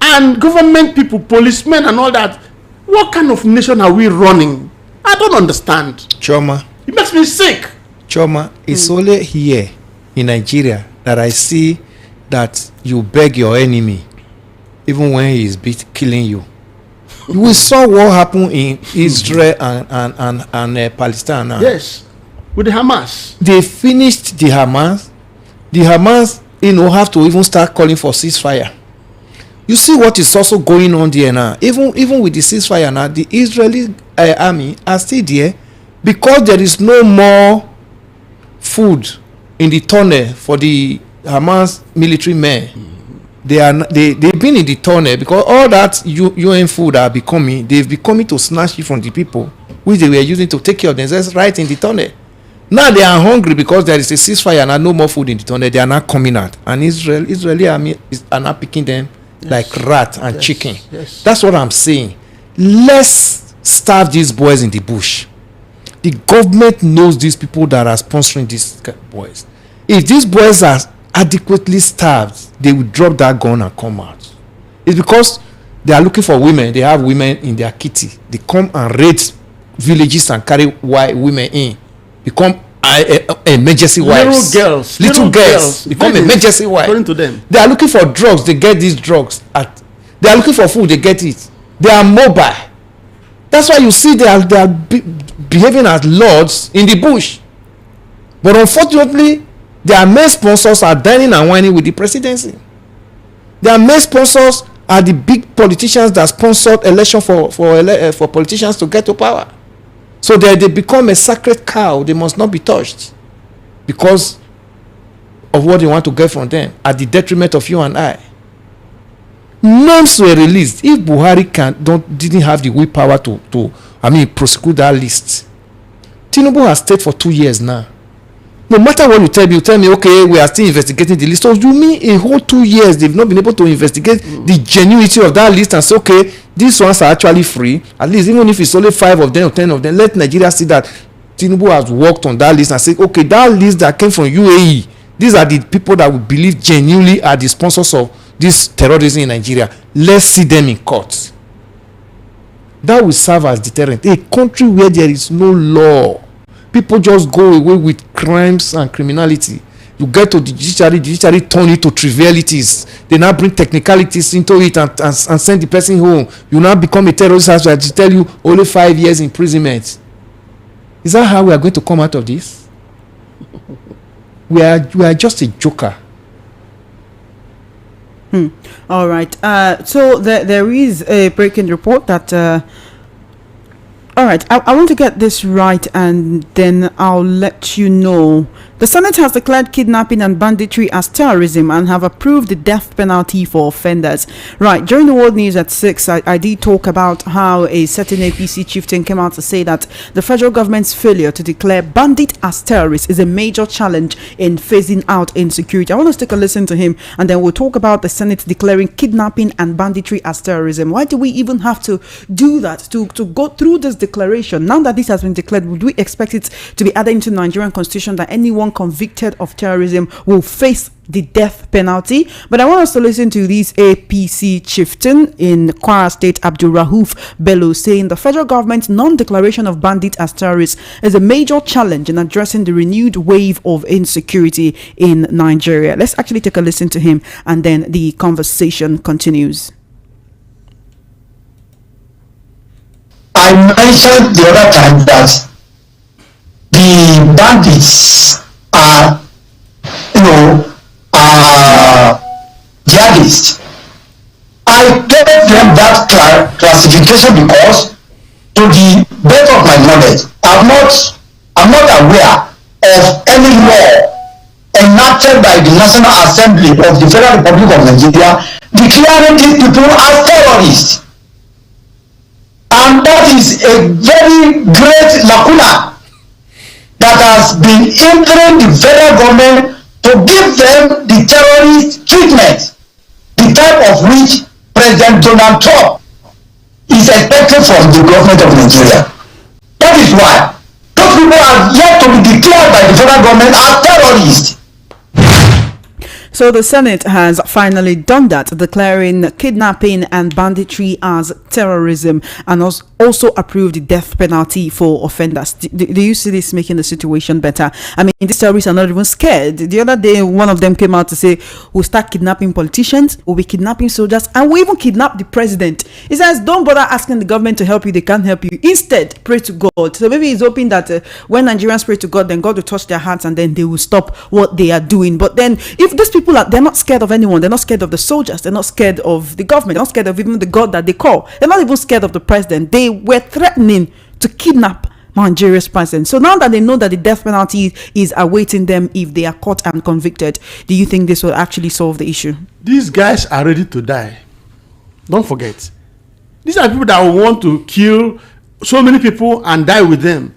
And government people, policemen and all that, what kind of nation are we running? I don't understand. Choma. It makes me sick. Choma, it's only here in Nigeria that I see that you beg your enemy, even when he is killing you. We saw what happened in Israel and Palestine now. Yes, with the Hamas. They finished the Hamas. The Hamas, have to even start calling for ceasefire. You see what is also going on there now. Even with the ceasefire now, the Israeli army are still there because there is no more food in the tunnel for the Hamas military men. They've been in the tunnel because all that UN food they've been coming to snatch it from the people which they were using to take care of themselves right in the tunnel. Now they are hungry because there is a ceasefire and no more food in the tunnel. They are not coming out, and Israeli army are not picking them like rat and chicken. Yes. That's what I'm saying. Let's starve these boys in the bush. The government knows these people that are sponsoring these boys. If these boys are adequately starved, they will drop that gun and come out. It's because they are looking for women. They have women in their kitty. They come and raid villages and carry women in. Become emergency wives. Little girls become emergency wives. According to them, they are looking for drugs. They get these drugs. They are looking for food. They get it. They are mobile. That's why you see they are behaving as lords in the bush. But unfortunately, their main sponsors are dining and whining with the presidency. Their main sponsors are the big politicians that sponsored election for politicians to get to power. So they become a sacred cow. They must not be touched because of what they want to get from them at the detriment of you and I. Names were released. If Buhari didn't have the willpower to prosecute that list, Tinubu has stayed for 2 years now. No matter what you tell me, okay, we are still investigating the list. So you mean a whole 2 years they've not been able to investigate the genuinity of that list and say, okay, these ones are actually free. At least even if it's only 5 of them or 10 of them, let Nigeria see that Tinubu has worked on that list and say, okay, that list that came from UAE, these are the people that we believe genuinely are the sponsors of this terrorism in Nigeria. Let's see them in court. That will serve as deterrent. A country where there is no law, people just go away with crimes and criminality. You get to the judiciary turn it to trivialities. They now bring technicalities into it and send the person home. You now become a terrorist as well. To tell you only 5 years imprisonment. Is that how we are going to come out of this? We are just a joker. All right. So there is a breaking report that. All right, I want to get this right and then I'll let you know. The Senate has declared kidnapping and banditry as terrorism and have approved the death penalty for offenders. Right, during the World News at 6, I did talk about how a certain APC chieftain came out to say that the federal government's failure to declare bandit as terrorists is a major challenge in phasing out insecurity. I want us to take a listen to him and then we'll talk about the Senate declaring kidnapping and banditry as terrorism. Why do we even have to do that, to go through this declaration? Now that this has been declared, would we expect it to be added into the Nigerian constitution that anyone convicted of terrorism will face the death penalty? But I want us to listen to this APC chieftain in Kwara State, Abdul Rauf Bello, saying the federal government's non-declaration of bandits as terrorists is a major challenge in addressing the renewed wave of insecurity in Nigeria. Let's actually take a listen to him and then the conversation continues. I mentioned the other time that the bandits are, jihadists. I gave them that classification because, to the best of my knowledge, I'm not aware of any law enacted by the National Assembly of the Federal Republic of Nigeria declaring these people as terrorists. And that is a very great lacuna that has been hindering the federal government to give them the terrorist treatment, the type of which President Donald Trump is expected from the government of Nigeria. That is why those people are yet to be declared by the federal government as terrorists. So the Senate has finally done that, declaring kidnapping and banditry as terrorism and also approved the death penalty for offenders. Do you see this making the situation better? I mean, these terrorists are not even scared. The other day, one of them came out to say, we'll start kidnapping politicians, we'll be kidnapping soldiers, and we'll even kidnap the president. He says, don't bother asking the government to help you. They can't help you. Instead, pray to God. So maybe he's hoping that when Nigerians pray to God, then God will touch their hearts and then they will stop what they are doing. But then if these people they're not scared of anyone, they're not scared of the soldiers, they're not scared of the government, they're not scared of even the God that they call, they're not even scared of the president. They were threatening to kidnap Nigeria's president. So now that they know that the death penalty is awaiting them if they are caught and convicted, do you think this will actually solve the issue? These guys are ready to die. Don't forget, these are people that will want to kill so many people and die with them.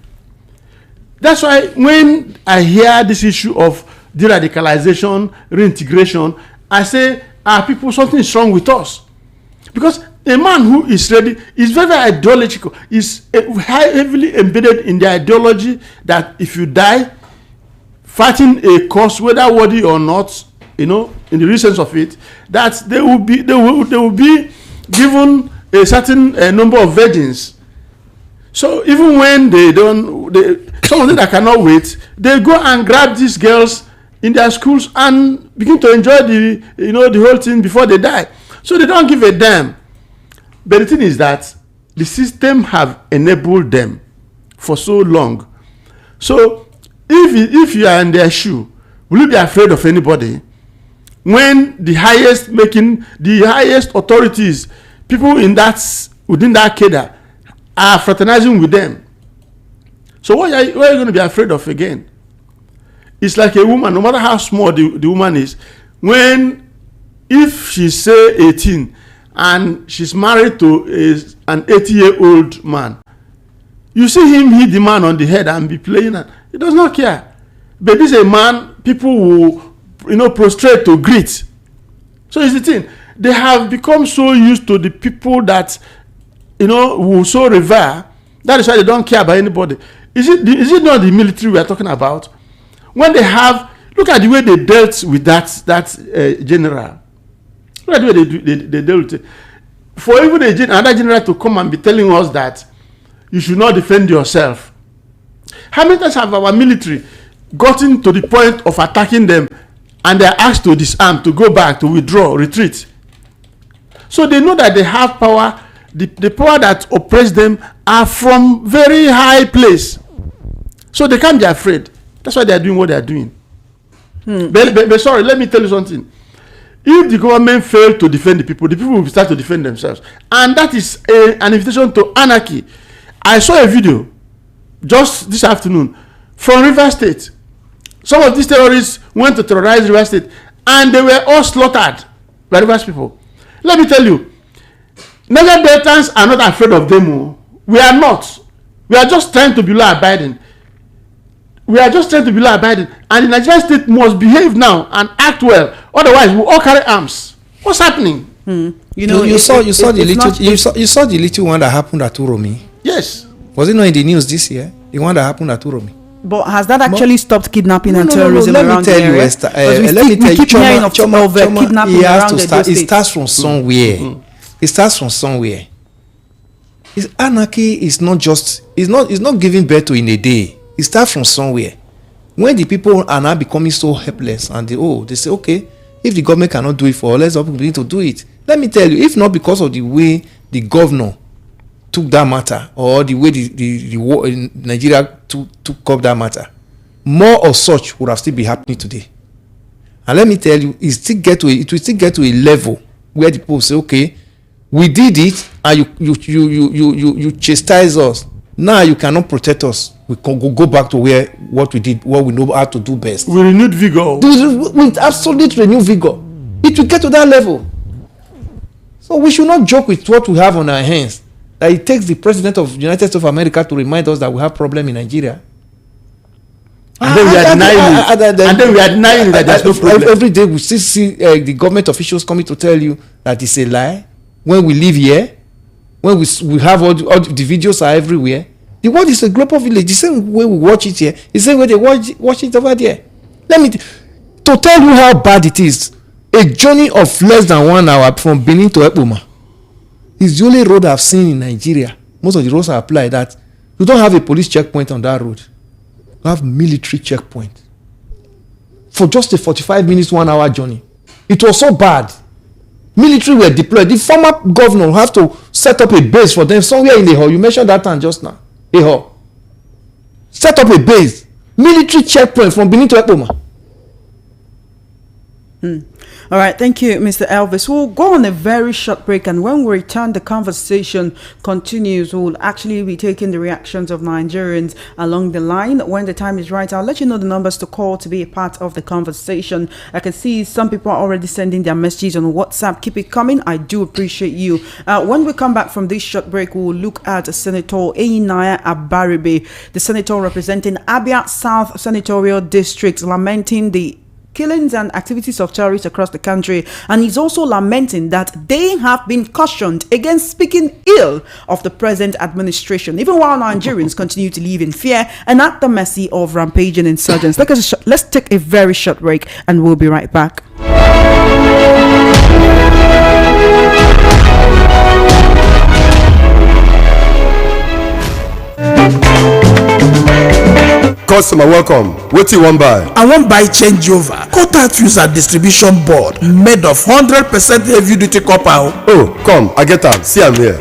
That's why when I hear this issue of de-radicalization, reintegration, I say, people, something is wrong with us. Because a man who is ready is very, very ideological, is heavily embedded in the ideology that if you die fighting a cause, whether worthy or not, in the reasons of it, that they will be given a certain number of virgins. So even when some of them that cannot wait, they go and grab these girls in their schools and begin to enjoy the whole thing before they die. So they don't give a damn. But the thing is that the system have enabled them for so long. So if you are in their shoe, will you be afraid of anybody? When the highest authorities, people within that cadre are fraternizing with them. So what are you going to be afraid of again? It's like a woman, no matter how small the woman is, if she's say 18 and she's married to an 80-year-old man, you see him hit the man on the head and be playing, and he does not care. But this is a man people will prostrate to greet. So it's the thing. They have become so used to the people that who so revere. That is why they don't care about anybody. Is it not the military we are talking about? When they look at the way they dealt with that general. Look at the way they dealt with it. For even another general to come and be telling us that you should not defend yourself. How many times have our military gotten to the point of attacking them, and they are asked to disarm, to go back, to withdraw, retreat. So they know that they have power. The power that oppress them are from very high place. So they can't be afraid. That's why they are doing what they are doing. But sorry, let me tell you something. If the government fail to defend the people will start to defend themselves. And that is an invitation to anarchy. I saw a video just this afternoon from Rivers State. Some of these terrorists went to terrorize Rivers State, and they were all slaughtered by Rivers people. Let me tell you, Niger Deltans are not afraid of them. We are not. We are just trying to be law abiding. And the Nigerian state must behave now and act well. Otherwise, we all carry arms. What's happening? You saw the little one that happened at Uromi. Yes. Was it not in the news this year? The one that happened at Uromi. But has that actually stopped kidnapping and terrorism around the area? Let me tell you, kidnapping around the state. It starts from somewhere. It starts from somewhere. Anarchy is not just. It's not giving birth to in a day. It starts from somewhere. When the people are now becoming so helpless, and they say, okay, if the government cannot do it for us, let's begin to do it. Let me tell you, if not because of the way the governor took that matter, or the way the war in Nigeria took up that matter, more of such would have still be happening today. And let me tell you, it will still get to a level where the people say, okay, we did it, and you chastise us. Now you cannot protect us. We can go back to what we did, what we know how to do best. We renewed vigor. With absolute renewed vigor. It will get to that level. So we should not joke with what we have on our hands. That it takes the president of the United States of America to remind us that we have problem in Nigeria. And then we are denying that there's no problem. Every day we still see the government officials coming to tell you that it's a lie. When we live here, when we have all the videos are everywhere. The world is a global village. The same way we watch it here, the same way they watch it over there. To tell you how bad it is, a journey of less than 1 hour from Benin to Ekpoma is the only road I've seen in Nigeria. Most of the roads are applied that you don't have a police checkpoint on that road. You have military checkpoint. For just a 45 minutes, 1 hour journey. It was so bad. Military were deployed. The former governor have to set up a base for them somewhere in the hall. You mentioned that time just now. A hall. Set up a base. Military checkpoint from Benin to Ekpoma. All right, thank you, Mr. Elvis. We'll go on a very short break, and when we return, the conversation continues. We'll actually be taking the reactions of Nigerians along the line. When the time is right, I'll let you know the numbers to call to be a part of the conversation. I can see some people are already sending their messages on WhatsApp. Keep it coming. I do appreciate you. When we come back from this short break, we'll look at Senator Eyinaya Abaribe, the senator representing Abia South Senatorial District, lamenting the killings and activities of terrorists across the country, and he's also lamenting that they have been cautioned against speaking ill of the present administration, even while Nigerians continue to live in fear and at the mercy of rampaging insurgents. Let's take a very short break, and we'll be right back. Customer welcome. What you want buy? I want buy changeover. Quota Fuse and Distribution Board made of 100% heavy duty copper. Oh, come, I get am. See, I'm here.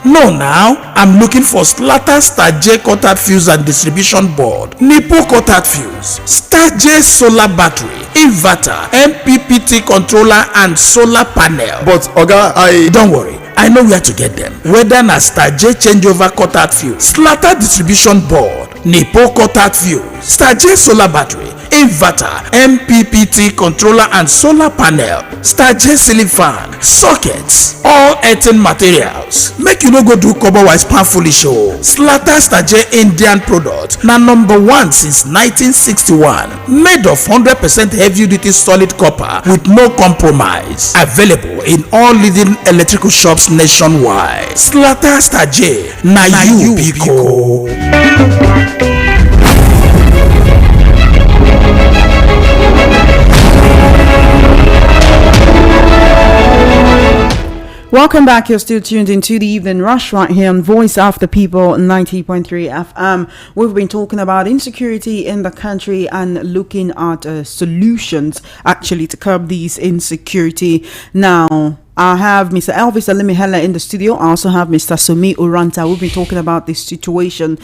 No, now I'm looking for Slatter Star J Quota Fuse and Distribution Board, Nipo Quota Fuse, Star J solar battery, inverter, MPPT controller, and solar panel. But Oga, don't worry. I know where to get them. Whether na Star J changeover Quota Fuse, Slatter Distribution Board, Nipo Quota Fuse, Star J solar battery, inverter, MPPT controller, and solar panel, Star J ceiling fan, sockets, all earthen materials. Make you no go do cover-wise pan foolish o. Slatter Star J Indian product na #1 since 1961. Made of 100% heavy-duty solid copper with no compromise. Available in all leading electrical shops nationwide. Slatter Star J na you Biko. Welcome back. You're still tuned into the Evening Rush right here on Voice of the People 90.3 FM. We've been talking about insecurity in the country and looking at solutions actually to curb these insecurity. Now, I have Mr. Elvis Alimihela in the studio. I also have Mr. Sumi Uranta. We've been talking about this situation.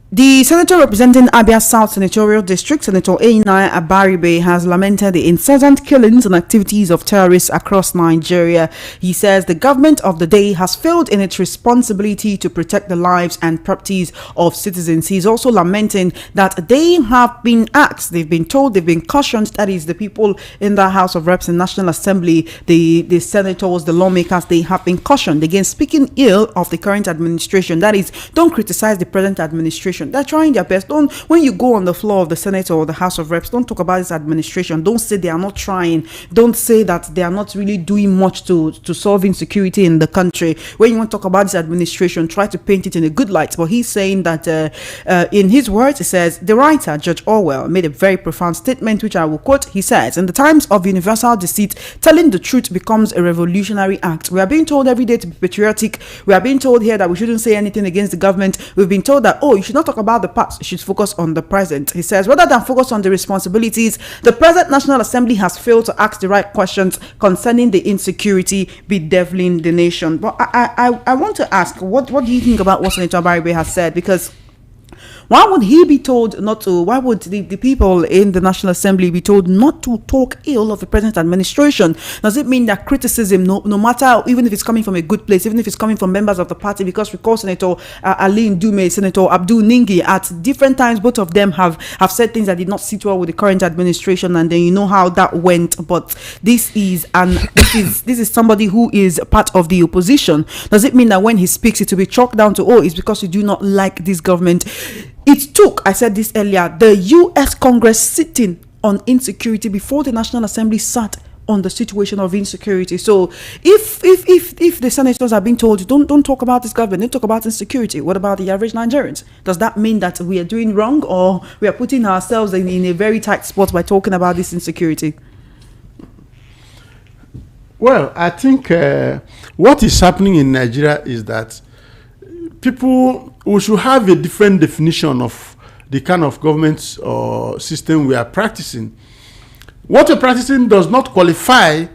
The senator representing Abia South Senatorial District, Senator Einai Abaribe, has lamented the incessant killings and activities of terrorists across Nigeria. He says the government of the day has failed in its responsibility to protect the lives and properties of citizens. He's also lamenting that they have been asked, they've been told, they've been cautioned, that is the people in the House of Reps and National Assembly, the senators, the lawmakers, they have been cautioned against speaking ill of the current administration. That is, don't criticize the present administration. They're trying their best. Don't, when you go on the floor of the Senate or the House of Reps, don't talk about this administration. Don't say they are not trying. Don't say that they are not really doing much to solve insecurity in the country. When you want to talk about this administration, try to paint it in a good light. But he's saying that in his words, he says, the writer, George Orwell, made a very profound statement, which I will quote. He says, in the times of universal deceit, telling the truth becomes a revolutionary act. We are being told every day to be patriotic. We are being told here that we shouldn't say anything against the government. We've been told that, oh, you should not talk about the past, you should focus on the present. He says, rather than focus on the responsibilities, the present National Assembly has failed to ask the right questions concerning the insecurity bedeviling the nation. But I want to ask, what do you think about what Senator Abaribe has said? Because why would he be told not to? Why would the people in the National Assembly be told not to talk ill of the present administration? Does it mean that criticism, no matter, even if it's coming from a good place, even if it's coming from members of the party, because we call Senator Ali Ndume, Senator Abdul Ningi, at different times, both of them have said things that did not sit well with the current administration, and then you know how that went. But this is somebody who is part of the opposition. Does it mean that when he speaks, it will be chalked down to, oh, it's because you do not like this government? It took, I said this earlier, the U.S. Congress sitting on insecurity before the National Assembly sat on the situation of insecurity. So if the senators are being told, don't talk about this government, don't talk about insecurity, what about the average Nigerians? Does that mean that we are doing wrong, or we are putting ourselves in a very tight spot by talking about this insecurity? Well, I think what is happening in Nigeria is that we should have a different definition of the kind of government or system we are practicing. What we're practicing does not qualify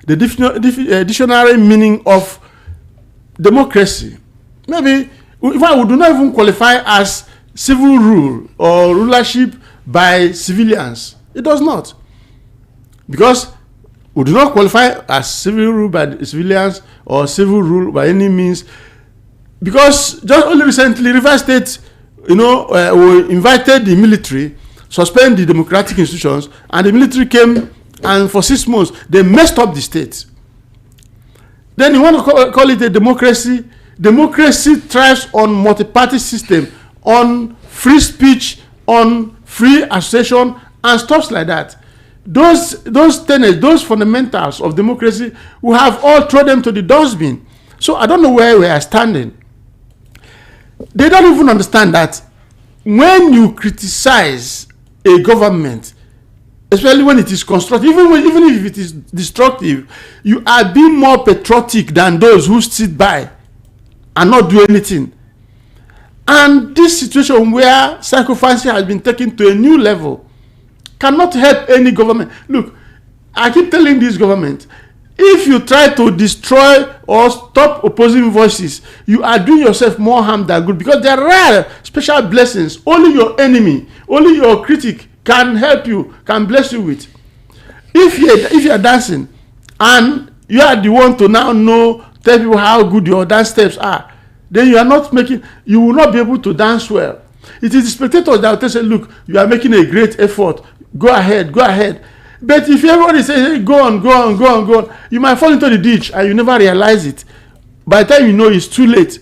the dictionary meaning of democracy. Maybe, in fact, we do not even qualify as civil rule or rulership by civilians. It does not. Because we do not qualify as civil rule by the civilians or civil rule by any means. Because just only recently, Rivers State, we invited the military, suspend the democratic institutions, and the military came, and for 6 months, they messed up the state. Then you want to call it a democracy? Democracy thrives on multi-party system, on free speech, on free association, and stuff like that. Those tenets, those fundamentals of democracy, we have all thrown them to the dustbin. So I don't know where we are standing. They don't even understand that when you criticize a government, especially when it is constructive, even if it is destructive, you are being more patriotic than those who sit by and not do anything. And this situation where sacrificing has been taken to a new level cannot help any government. Look, I keep telling this government, if you try to destroy or stop opposing voices, you are doing yourself more harm than good, because there are special blessings only your enemy, only your critic can help you, can bless you with. If you are dancing and you are the one to now tell people how good your dance steps are, then you will not be able to dance well. It is the spectators that will say, look, you are making a great effort, go ahead. But if everybody says, hey, go on, you might fall into the ditch and you never realize it. By the time you know, it's too late.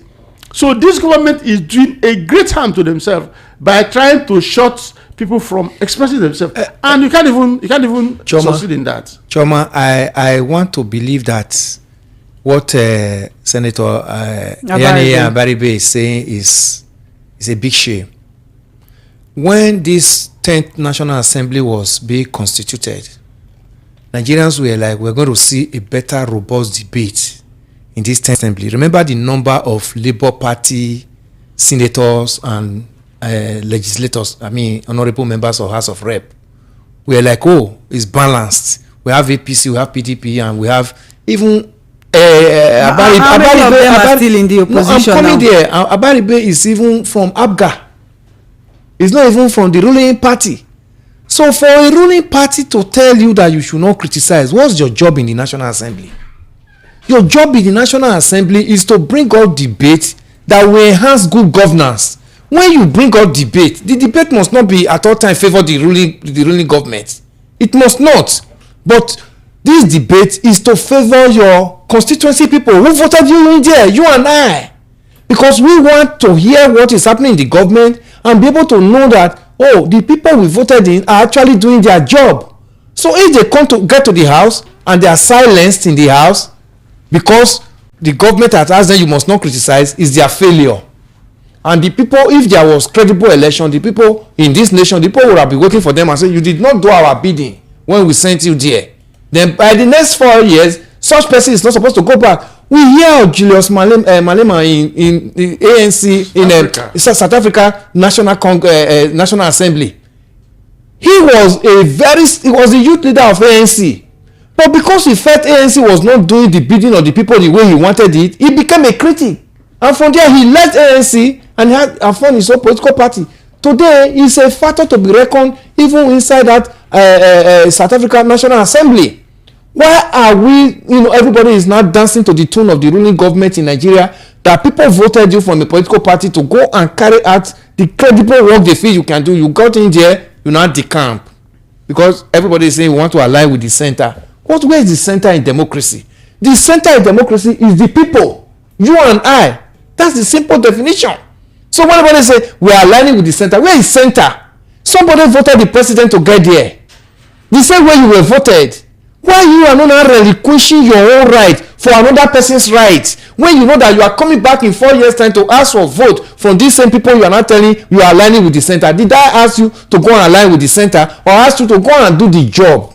So this government is doing a great harm to themselves by trying to shut people from expressing themselves. And you can't even Choma, succeed in that. Choma, I want to believe that what Senator Abaribe is saying is a big shame. When this 10th National Assembly was being constituted, Nigerians were like, we're going to see a better, robust debate in this 10th assembly. Remember the number of Labour Party senators and legislators, honorable members of House of Rep. We're like, oh, it's balanced. We have APC, we have PDP, and we have even how many of them are still in the opposition I'm coming now? there. Abaribe is even from ABGA. It's not even from the ruling party. So for a ruling party to tell you that you should not criticize, what's your job in the National Assembly? Your job in the National Assembly is to bring out debate that will enhance good governance. When you bring out debate, the debate must not be at all time favor the ruling government. It must not. But this debate is to favor your constituency people who voted you in there, you and I. Because we want to hear what is happening in the government and be able to know that, oh, the people we voted in are actually doing their job. So if they come to get to the house and they are silenced in the house because the government has asked them you must not criticize, is their failure. And the people, if there was credible election, the people in this nation, the people would have been waiting for them and say, you did not do our bidding when we sent you there. Then by the next 4 years, such person is not supposed to go back. We hear Julius Malema in the ANC in South Africa National Assembly. He was a youth leader of ANC. But because he felt ANC was not doing the bidding of the people the way he wanted it, he became a critic. And from there, he left ANC and had formed his own political party. Today, he's a factor to be reckoned even inside that South Africa National Assembly. Why are we, everybody is now dancing to the tune of the ruling government in Nigeria that people voted you from a political party to go and carry out the credible work they feel you can do. You got in there, you now decamp. Because everybody is saying we want to align with the center. Where is the center in democracy? The center in democracy is the people. You and I. That's the simple definition. So whenever they say we are aligning with the center, where is center? Somebody voted the president to get there. The same way you were voted. Why you are not relinquishing your own right for another person's right when you know that you are coming back in 4 years' time to ask for vote from these same people you are not telling you are aligning with the center? Did I ask you to go and align with the center or ask you to go and do the job?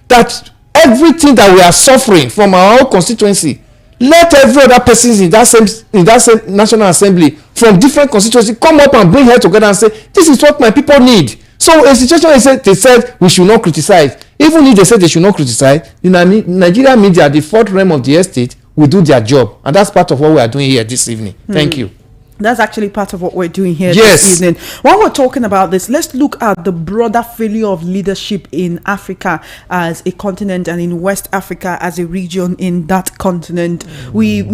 That everything that we are suffering from our own constituency, let every other person in that same National Assembly from different constituency come up and bring head together and say, this is what my people need. So a situation they said we should not criticize. Even if they said they should not criticize, the Nigerian media, the fourth realm of the estate, will do their job. And that's part of what we are doing here this evening. Thank you. That's actually part of what we're doing here this evening. While we're talking about this, let's look at the broader failure of leadership in Africa as a continent and in West Africa as a region in that continent. We've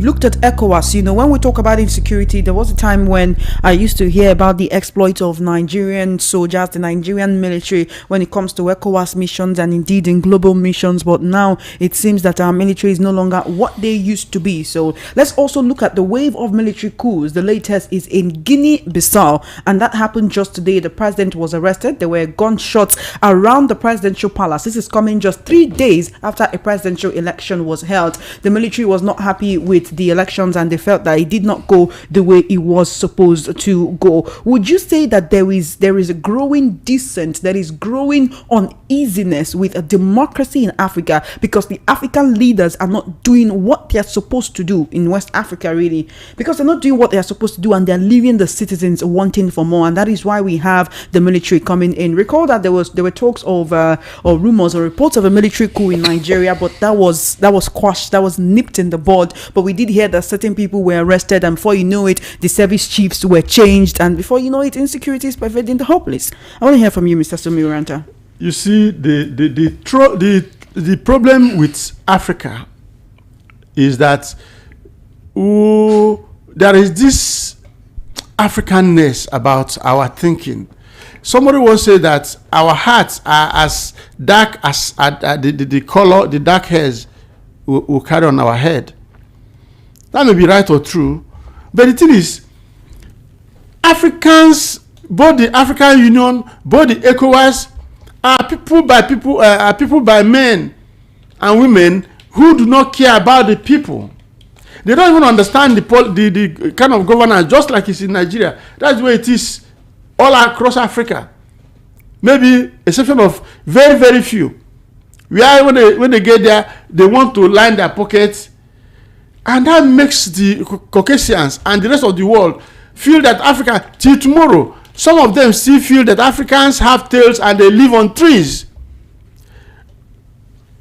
looked at ECOWAS. When we talk about insecurity, there was a time when I used to hear about the exploits of Nigerian soldiers, the Nigerian military, when it comes to ECOWAS missions and indeed in global missions. But now it seems that our military is no longer what they used to be. So let's also look at the wave of military coups. The latest is in Guinea-Bissau, and that happened just today. The president was arrested. There were gunshots around the presidential palace. This is coming just 3 days after a presidential election was held. The military was not happy with the elections and they felt that it did not go the way it was supposed to go. Would you say that there is a growing dissent, there is growing uneasiness with a democracy in Africa because the African leaders are not doing what they are supposed to do in West Africa, really? Because they're not doing what they are supposed to do and they're leaving the citizens wanting for more, and that is why we have the military coming in. Recall that there were talks of or rumors or reports of a military coup in Nigeria, but that was quashed, that was nipped in the bud. But we did hear that certain people were arrested, and before you know it, the service chiefs were changed, and before you know it, insecurity is pervading the whole place. I want to hear from you, Mr. Sumiranta. You see, the problem with Africa is that there is this Africanness about our thinking. Somebody once said that our hearts are as dark as the color, the dark hairs we carry on our head. That may be right or true, but the thing is, Africans, both the African Union, both the ECOWAS, are people by men and women who do not care about the people. They don't even understand the kind of governance, just like it's in Nigeria. That's where it is all across Africa. Maybe exception of very, very few. When they get there, they want to line their pockets And that makes the Caucasians and the rest of the world feel that Africa, till tomorrow, some of them still feel that Africans have tails and they live on trees.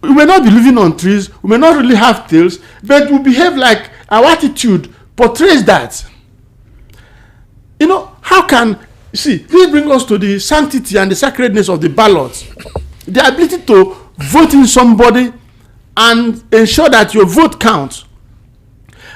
We may not be living on trees, we may not really have tails, but we behave like our attitude portrays that. You know, how can, see, this brings us to the sanctity and the sacredness of the ballot. The ability to vote in somebody and ensure that your vote counts.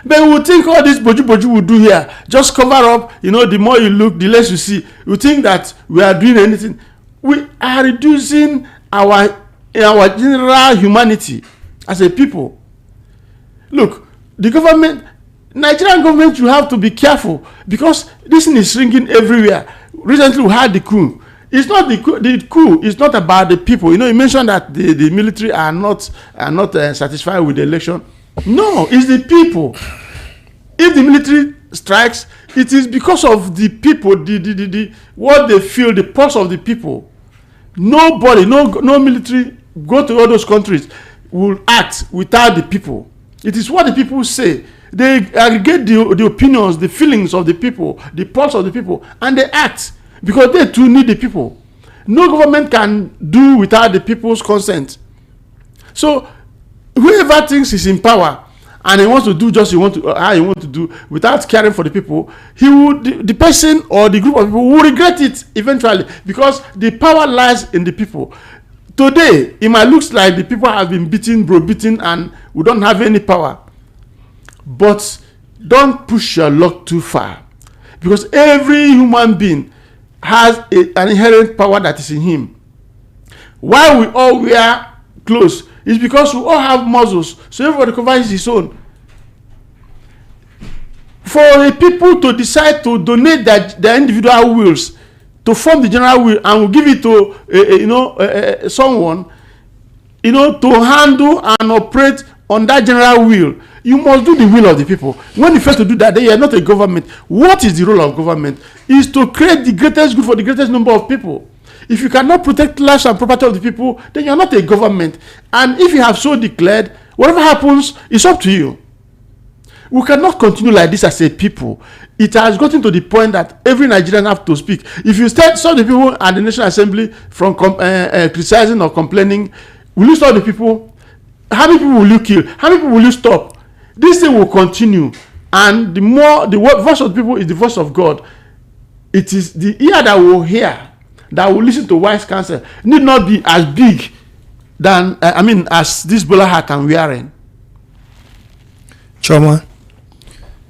But we think all this boju will do here, just cover up, you know, the more you look, the less you see. We think that we are doing anything. We are reducing our general humanity as a people. Look, the government, Nigerian government, you have to be careful because this thing is shrinking everywhere. Recently we had the coup. It's not the coup is not about the people. You know, you mentioned that the military are not satisfied with the election. No, it's the people. If the military strikes, it is because of the people, the what they feel, the pulse of the people. Nobody, no military go to all those countries will act without the people. It is what the people say. They aggregate the opinions, the feelings of the people, the pulse of the people, and they act because they too need the people. No government can do without the people's consent. So whoever thinks he's in power and he wants to do just how he wants to do without caring for the people, he would, the person or the group of people will regret it eventually because the power lies in the people. Today, it might look like the people have been beaten, and we don't have any power. But don't push your luck too far because every human being has an inherent power that is in him. Why we all wear clothes is because we all have muscles, so everybody covers his own. For the people to decide to donate their individual wills to form the general will and will give it to someone, you know, to handle and operate on that general will, you must do the will of the people. When you fail to do that, then you are not a government. What is the role of government? Is to create the greatest good for the greatest number of people. If you cannot protect lives and property of the people, then you are not a government. And if you have so declared, whatever happens is up to you. We cannot continue like this as a people. It has gotten to the point that every Nigerian have to speak. If you stop the people at the National Assembly from criticizing or complaining, will you stop the people? How many people will you kill? How many people will you stop? This thing will continue. And the voice of the people is the voice of God. It is the ear that will hear, that will listen to wise counsel, need not be as big than, as this bowler hat I'm wearing. Choma,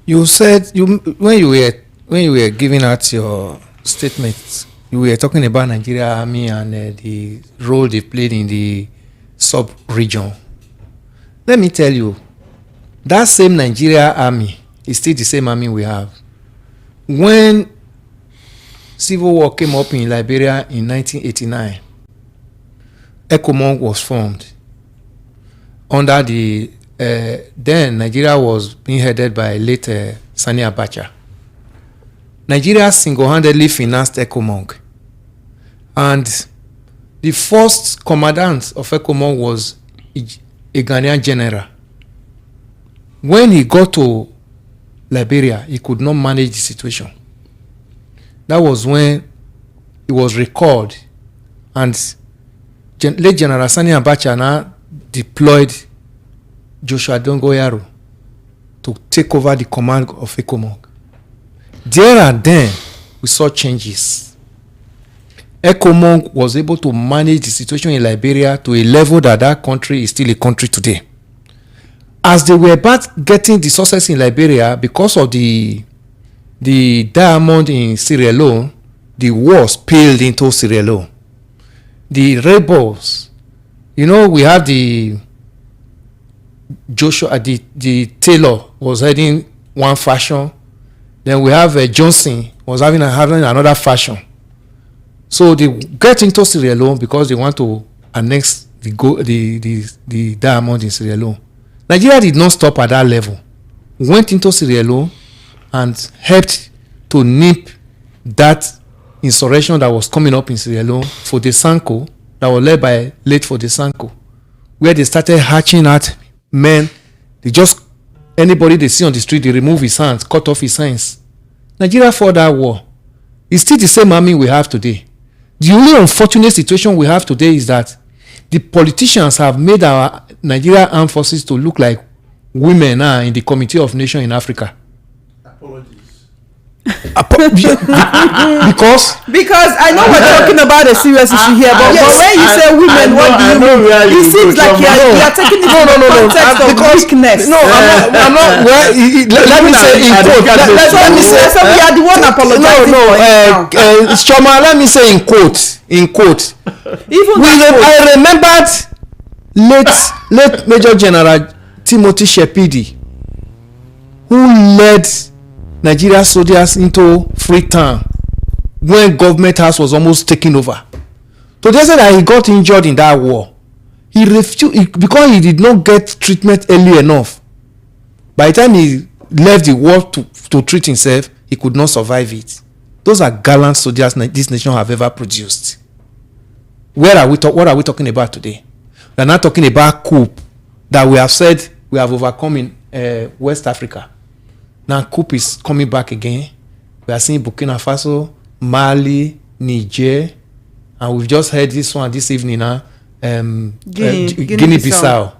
you said when you were giving out your statements, you were talking about Nigeria Army and the role they played in the sub-region. Let me tell you, that same Nigeria Army is still the same army we have. When civil war came up in Liberia in 1989, ECOMOG was formed under the then Nigeria was being headed by late Sani Abacha. Nigeria single-handedly financed ECOMOG, and the first commandant of ECOMOG was a Ghanaian general. When he got to Liberia, he could not manage the situation. That was when he was recalled, and late General Sani Abacha now deployed Joshua Dongoyaro to take over the command of ECOMOG. There and then, we saw changes. ECOMOG was able to manage the situation in Liberia to a level that country is still a country today. As they were about getting the success in Liberia because of the diamond in Sierra Leone, the war spilled into Sierra Leone. The rebels, we have the Joshua, the Taylor was heading one faction. Then we have Johnson was having another faction. So they get into Sierra Leone because they want to annex the diamond in Sierra Leone. Nigeria did not stop at that level. Went into Sierra Leone and helped to nip that insurrection that was coming up in Sierra Leone for the Sanko, that was led by late for the Sanko, where they started hatching at men. They just Anybody they see on the street, they remove his hands, cut off his hands. Nigeria fought that war. It's still the same army we have today. The only unfortunate situation we have today is that the politicians have made our Nigeria armed forces to look like women now in the Committee of Nations in Africa. Because I know we're talking about a serious issue here, but when you say women, what do you mean? It seems like you're taking it in the context of weakness. No, I'm not. Well, let me say in quote. Let me say. So we are the one apologizing. No, Choma, let me say in quote. Even I remembered late Major General Timothy Shepidi, who led Nigeria soldiers into Freetown when government house was almost taken over. So they said that he got injured in that war. He refused because he did not get treatment early enough. By the time he left the war to treat himself, he could not survive it. Those are gallant soldiers this nation have ever produced. What are we talking about today? We are not talking about coup that we have said we have overcome in West Africa. Now coup is coming back again. We are seeing Burkina Faso, Mali, Niger, and we've just heard this one this evening now. Guinea-Bissau.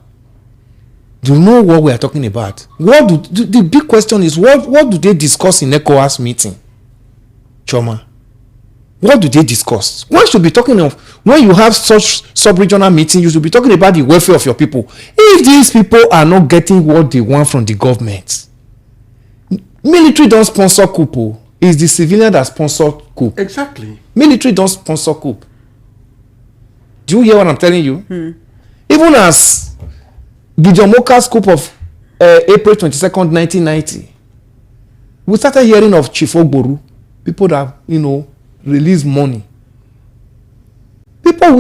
Do you know what we are talking about? The big question is what do they discuss in ECOWAS meeting? Choma. What do they discuss? One should be talking of when you have such sub-regional meetings, you should be talking about the welfare of your people. If these people are not getting what they want from the government, military don't sponsor coup. It's the civilian that sponsor coup. Exactly. Military don't sponsor coup. Do you hear what I'm telling you? Even as Gideon Moka's coup of April 22nd, 1990, we started hearing of Chief Ogboru, people that, release money.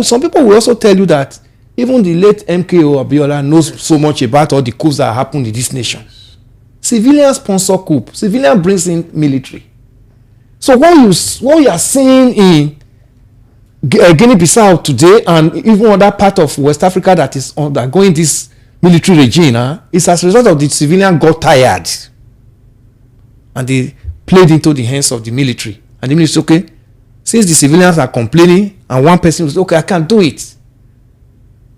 Some people will also tell you that even the late MKO Abiola knows so much about all the coups that happened in this nation. Civilians sponsor coup. Civilian brings in military. So what you are seeing in Guinea-Bissau today and even other part of West Africa that is undergoing this military regime is as a result of the civilian got tired and they played into the hands of the military. And the military said, okay, since the civilians are complaining and one person will say, okay, I can't do it.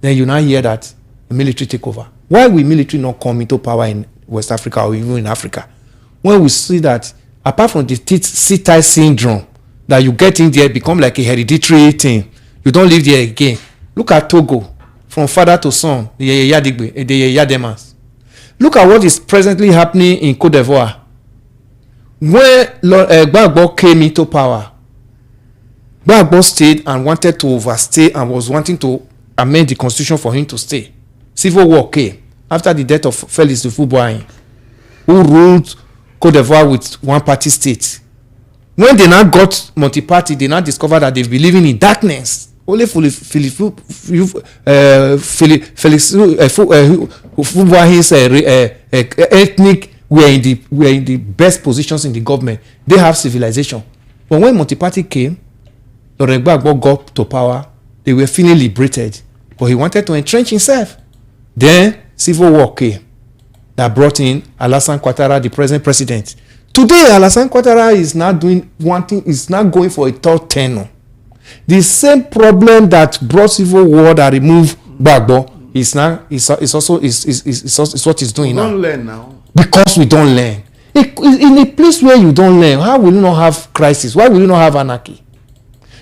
Then you now hear that the military take over. Why will military not come into power in West Africa or even in Africa? When we see that apart from the C-type syndrome that you get in there become like a hereditary thing, you don't live there again. Look at Togo, from father to son, the Yademas. Look at what is presently happening in Cote d'Ivoire. When Gbagbo came into power, Gbagbo stayed and wanted to overstay and was wanting to amend the constitution for him to stay. Civil war came after the death of Felix Houphouët-Boigny, who ruled Cote d'Ivoire with one-party state. When they now got multi-party, they now discovered that they've been living in darkness. Only Felix Houphouët-Boigny's ethnic were in the best positions in the government. They have civilization. But when multi-party came, Laurent Gbagbo got to power. They were feeling liberated, but he wanted to entrench himself. Then civil war came that brought in Alassane Ouattara, the present president. Today, Alassane Ouattara is now doing one thing, is now going for a third tenure. The same problem that brought civil war that removed Gbagbo is what he's doing now. We don't learn now. Because we don't learn. In a place where you don't learn, how will you not have crisis? Why will you not have anarchy?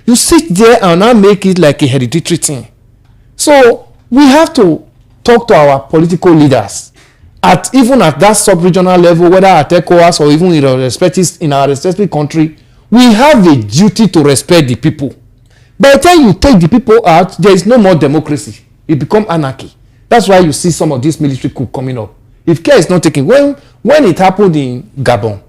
You sit there and now make it like a hereditary thing. So we have to talk to our political leaders even at that sub-regional level, whether at ECOWAS or even in our respective country. We have a duty to respect the people. By the time you take the people out, there is no more democracy. It becomes anarchy. That's why you see some of this military coup coming up. If care is not taken, when it happened in Gabon,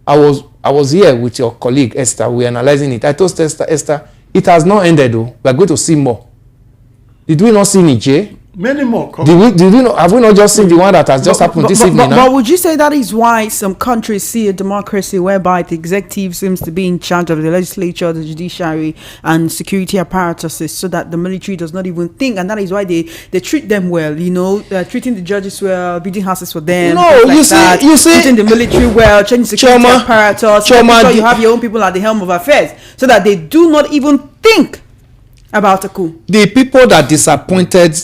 I was here with your colleague Esther. We were analyzing it. I told Esther, it has not ended though. We are going to see more. Did we not see Niger? Many more come. Did we not, have we not just seen the one that has just happened this evening now? But would you say that is why some countries see a democracy whereby the executive seems to be in charge of the legislature, the judiciary, and security apparatuses, so that the military does not even think, and that is why they treat them well, you know, treating the judges well, building houses for them. No, like you see, treating the military well, changing security apparatus, making sure you have your own people at the helm of affairs, so that they do not even think about a coup. The people that disappointed,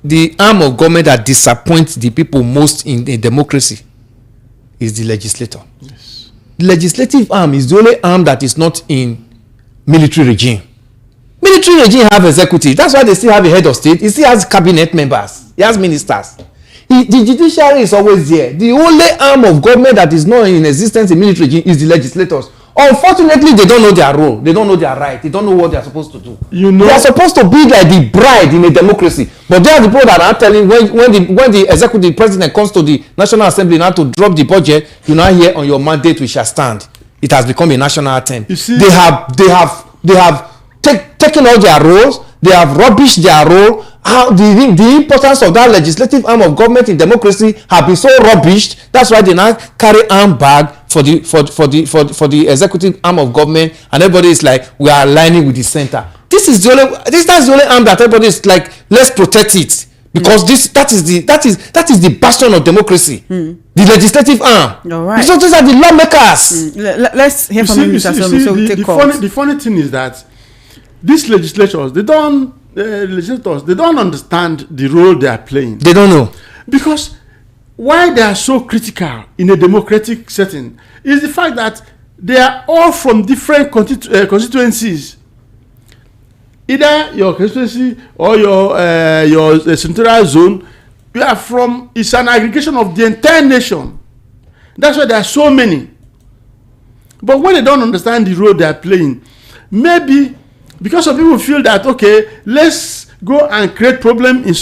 the arm of government that disappoints the people most in a democracy is the legislator. Yes. The legislative arm is the only arm that is not in military regime. Military regime have executive. That's why they still have a head of state. He still has cabinet members. He has ministers. The judiciary is always there. The only arm of government that is not in existence in military regime is the legislators. Unfortunately, they don't know their role. They don't know their right. They don't know what they are supposed to do. You know, they are supposed to be like the bride in a democracy. But they are the people that are telling when the executive president comes to the National Assembly now to drop the budget, you now hear on your mandate we shall stand. It has become a national anthem. You see, they have taken all their roles. They have rubbished their role. How the importance of that legislative arm of government in democracy have been so rubbished. That's why they now carry arm bag for the executive arm of government, and everybody is like, we are aligning with the center. That's the only arm that everybody is like, let's protect it, because that is the bastion of democracy. The legislative arm. All right. So these are the lawmakers. Let's hear from Mr. Somi. So we take calls. The funny thing is that these legislators, they don't understand the role they are playing. They don't know. Because why they are so critical in a democratic setting is the fact that they are all from different constituencies. Either your constituency or your senatorial zone, you are from. It's an aggregation of the entire nation. That's why there are so many. But when they don't understand the role they are playing, maybe because some people feel that, okay, let's go and create problem in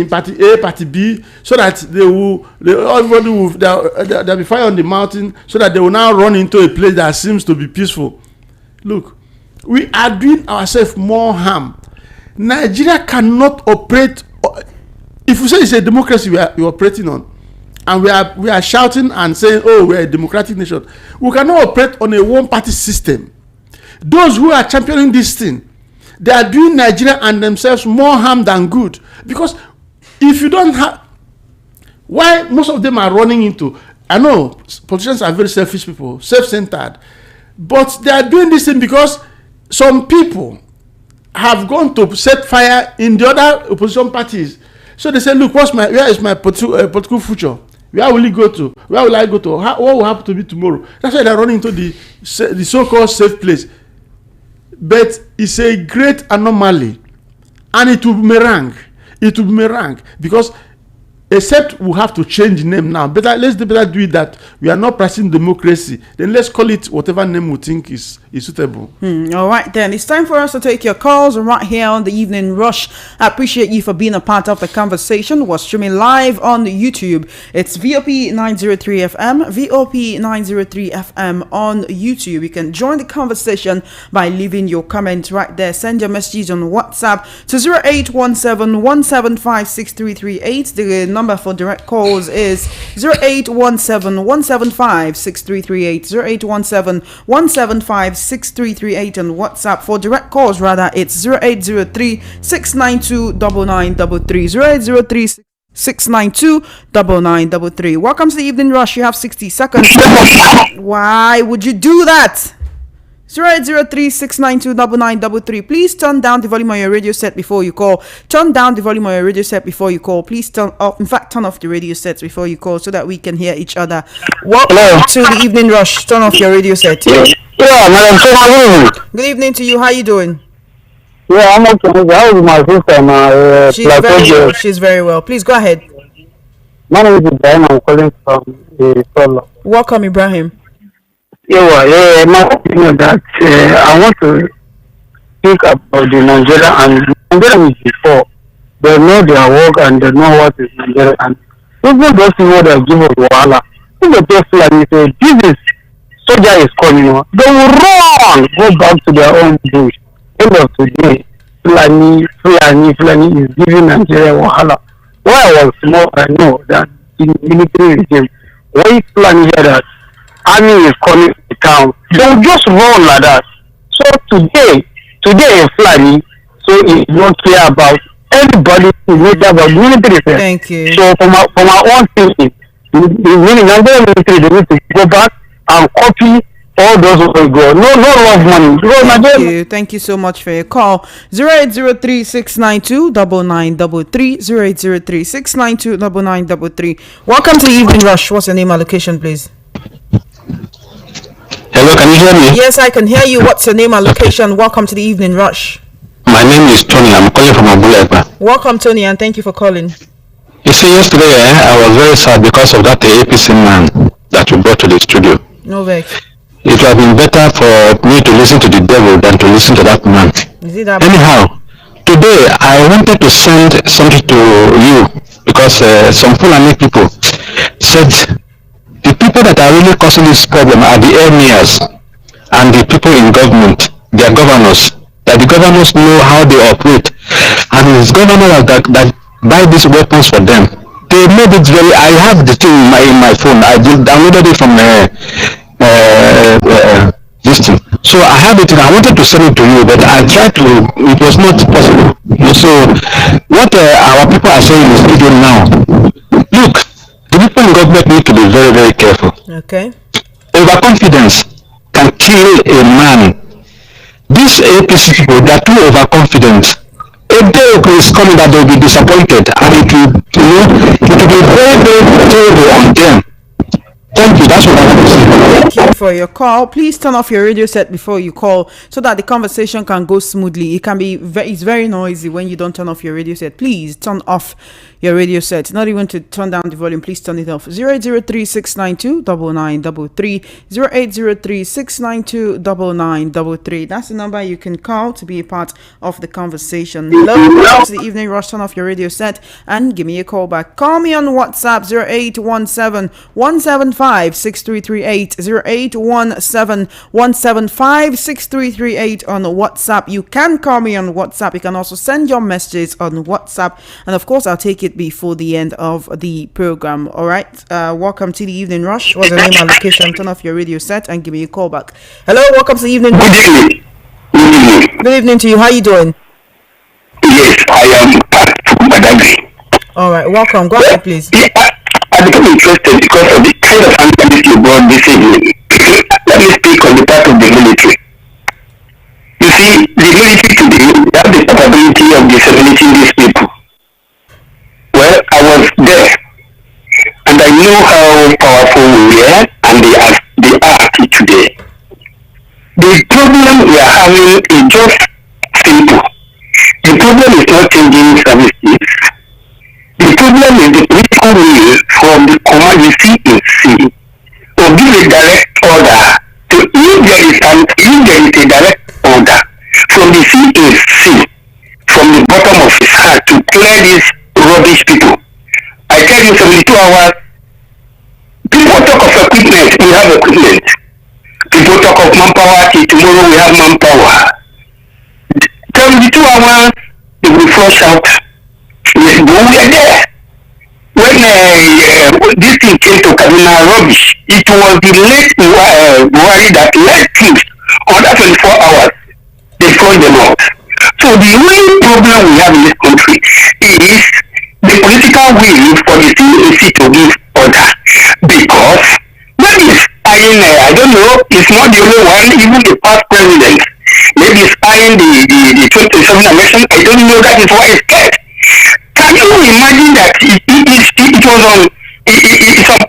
party A, party B, so that they'll be fire on the mountain, so that they will now run into a place that seems to be peaceful. Look, we are doing ourselves more harm. Nigeria cannot operate. If we say it's a democracy we're operating on, and we are shouting and saying, oh, we're a democratic nation, we cannot operate on a one-party system. Those who are championing this thing, they are doing Nigeria and themselves more harm than good. Because if you don't have, why most of them are running into, I know politicians are very selfish people, self-centered, but they are doing this thing because some people have gone to set fire in the other opposition parties. So they say, look, where is my political future? Where will it go to? Where will I go to? What will happen to me tomorrow? That's why they're running into the so-called safe place. But it's a great anomaly, and it will boomerang. Because except we have to change the name now. Let's better do it that we are not practicing democracy. Then let's call it whatever name we think is suitable. All right, then it's time for us to take your calls right here on the Evening Rush. I appreciate you for being a part of the conversation. We're streaming live on YouTube. It's VOP 903 FM, VOP 903 FM on YouTube. You can join the conversation by leaving your comments right there. Send your messages on WhatsApp to 0817-175-6338. The number for direct calls is 0817-175-6338, 0817-175-6338, and WhatsApp for direct calls, rather, it's 0803-692-9933, 0803-692-9933. Welcome to the Evening Rush. You have 60 seconds. Why would you do that? 0803-692-9933. Please turn down the volume on your radio set before you call. Turn down the volume on your radio set before you call. Please turn off the radio sets before you call, so that we can hear each other. Welcome to the Evening Rush. Turn off your radio set. Yeah, madam. Good evening to you. How are you doing? Yeah, I'm okay. How is my sister? She's very well. Please go ahead. My name is Ibrahim. I'm calling from the Solo. Welcome, Ibrahim. Yeah, my opinion that I want to think about the Nigeria, and Nigeria is before. They know their work and they know what is Nigeria. And even those people that give us wahala, if they just like me say, this soldier is coming, they will run, go back to their own bush. End of today, Fulani is giving Nigeria wahala. When I was small, I know that in military regime, when Fulani hear that army is coming to town, they will just run like that. So today Fulani, so he don't care about everybody, he don't care about military. Thank you. So from our own thinking, the Nigerian military, they need to go back and copy all those who go. No love money. Thank you so much for your call. 0803-692-9933. 0803-692-9933. Welcome to the Evening Rush. What's your name and location, please? Hello, can you hear me? Yes, I can hear you. What's your name and location? Welcome to the Evening Rush. My name is Tony. I'm calling from Abulegba. Welcome, Tony, and thank you for calling. You see, yesterday I was very sad because of that APC man that you brought to the studio. No vex. It would have been better for me to listen to the devil than to listen to that man. Is it that Anyhow, today I wanted to send something to you because some Fulani people said the people that are really causing this problem are the emirs and the people in government, their governors, that the governors know how they operate, and it's governors that buy these weapons for them. They made it very. I have the thing in my phone. I downloaded it from this thing. So I have it and I wanted to send it to you, but I tried to, it was not possible. So what our people are saying is video now. Look, the people in government need to be very, very careful. Okay. Overconfidence can kill a man. These APC people, they are too overconfident. A day is coming that they will be disappointed, and it will be very, very terrible on them. Thank you. That's what I want to say. Thank you for your call. Please turn off your radio set before you call so that the conversation can go smoothly. It can be it's very noisy when you don't turn off your radio set. Please turn off your radio set. Not even to turn down the volume. Please turn it off. 0803-692-9933. 0803-692-9933. That's the number you can call to be a part of the conversation. Hello, welcome to the Evening Rush. Turn off your radio set and give me a call back. Call me on WhatsApp 0817-175-6338. 0817-175-6338 on WhatsApp. You can call me on WhatsApp. You can also send your messages on WhatsApp, and of course I'll take it before the end of the program. All right, welcome to the Evening Rush. What's the name and location? Turn off your radio set and give me a call back. Hello, welcome to the Evening Rush. Good evening to you. How you doing? Yes, I am Madagri. All right, welcome. Go ahead, please. I become interested because of the kind of analysis you brought this evening. Let me speak on the part of the military. You see, the military today have the capability of disseminating these people. Well, I was there, and I know how powerful we were, and they are today. The problem we are having is just simple. The problem is not changing services. The problem is the political will from the command, the CAC, to give a direct order to if there is a direct order from the CAC, from the bottom of his heart to clear these rubbish people. I tell you, 72 hours. People talk of equipment, we have equipment. People talk of manpower, till tomorrow we have manpower. 72 hours, they will flush out. Yes, but we are there. When this thing came to Kaduna rubbish, it was the late Buhari that led things under 24 hours. They flushed them out. So the only problem we have in this country is the political will for the CAC to give order. Because maybe it's eyeing, I don't know, it's not the only one, even the past president, maybe it's eyeing the 2027 election. I don't know, that is why it's scared. Can you imagine that it was on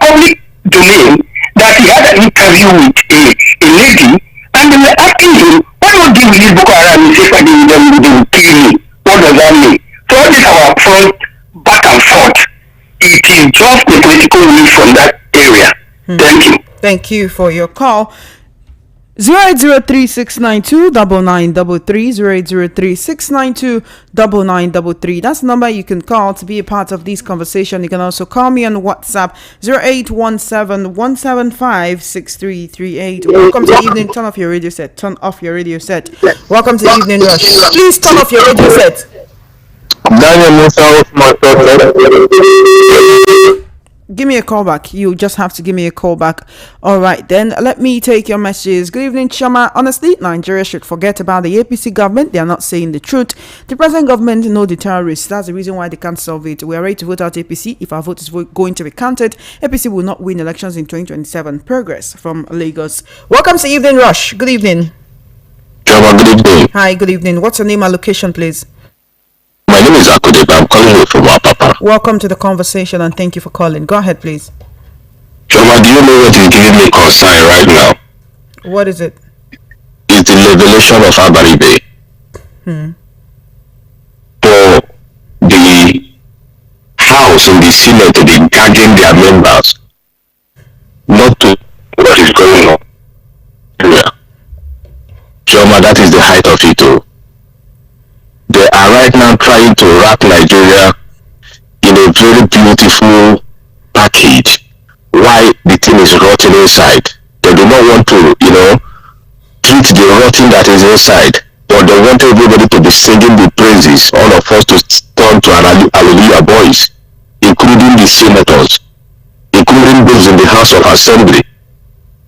public domain that he had an interview with a lady, and they were asking him, what do you do with this Boko Haram? He said, they will kill me. What does that mean? So all this our front, back and forth, it is just the political will from that area. Thank you. Thank you for your call. 08036929933, 08036929933. That's the number you can call to be a part of this conversation. You can also call me on WhatsApp 0817-175-6338. Welcome to the evening. Turn off your radio set. Turn off your radio set. Welcome to the evening rush. Please turn off your radio set. Give me a call back. You just have to give me a call back. All right, then let me take your messages. Good evening, Chama. Honestly, Nigeria should forget about the APC government. They are not saying the truth. The present government know the terrorists. That's the reason why they can't solve it. We are ready to vote out APC. If our vote is going to be counted, APC will not win elections in 2027. Progress from Lagos. Welcome to Evening Rush. Good evening. Chama, good evening. Hi, good evening. What's your name and location, please? My name is Akudeba. I'm calling you from Apapa. Welcome to the conversation and thank you for calling. Go ahead, please. Chama, do you know what is giving me concern right now? What is it? It's the revelation of Abaribe. For the House and the Senate to be gagging their members not to what is going on. Yeah. Chama, that is the height of it all. They are right now trying to wrap Nigeria in a very beautiful package. Why the thing is rotting inside? They do not want to, treat the rotting that is inside, but they want everybody to be singing the praises, all of us to turn to Hallelujah boys, including the senators, including those in the House of Assembly,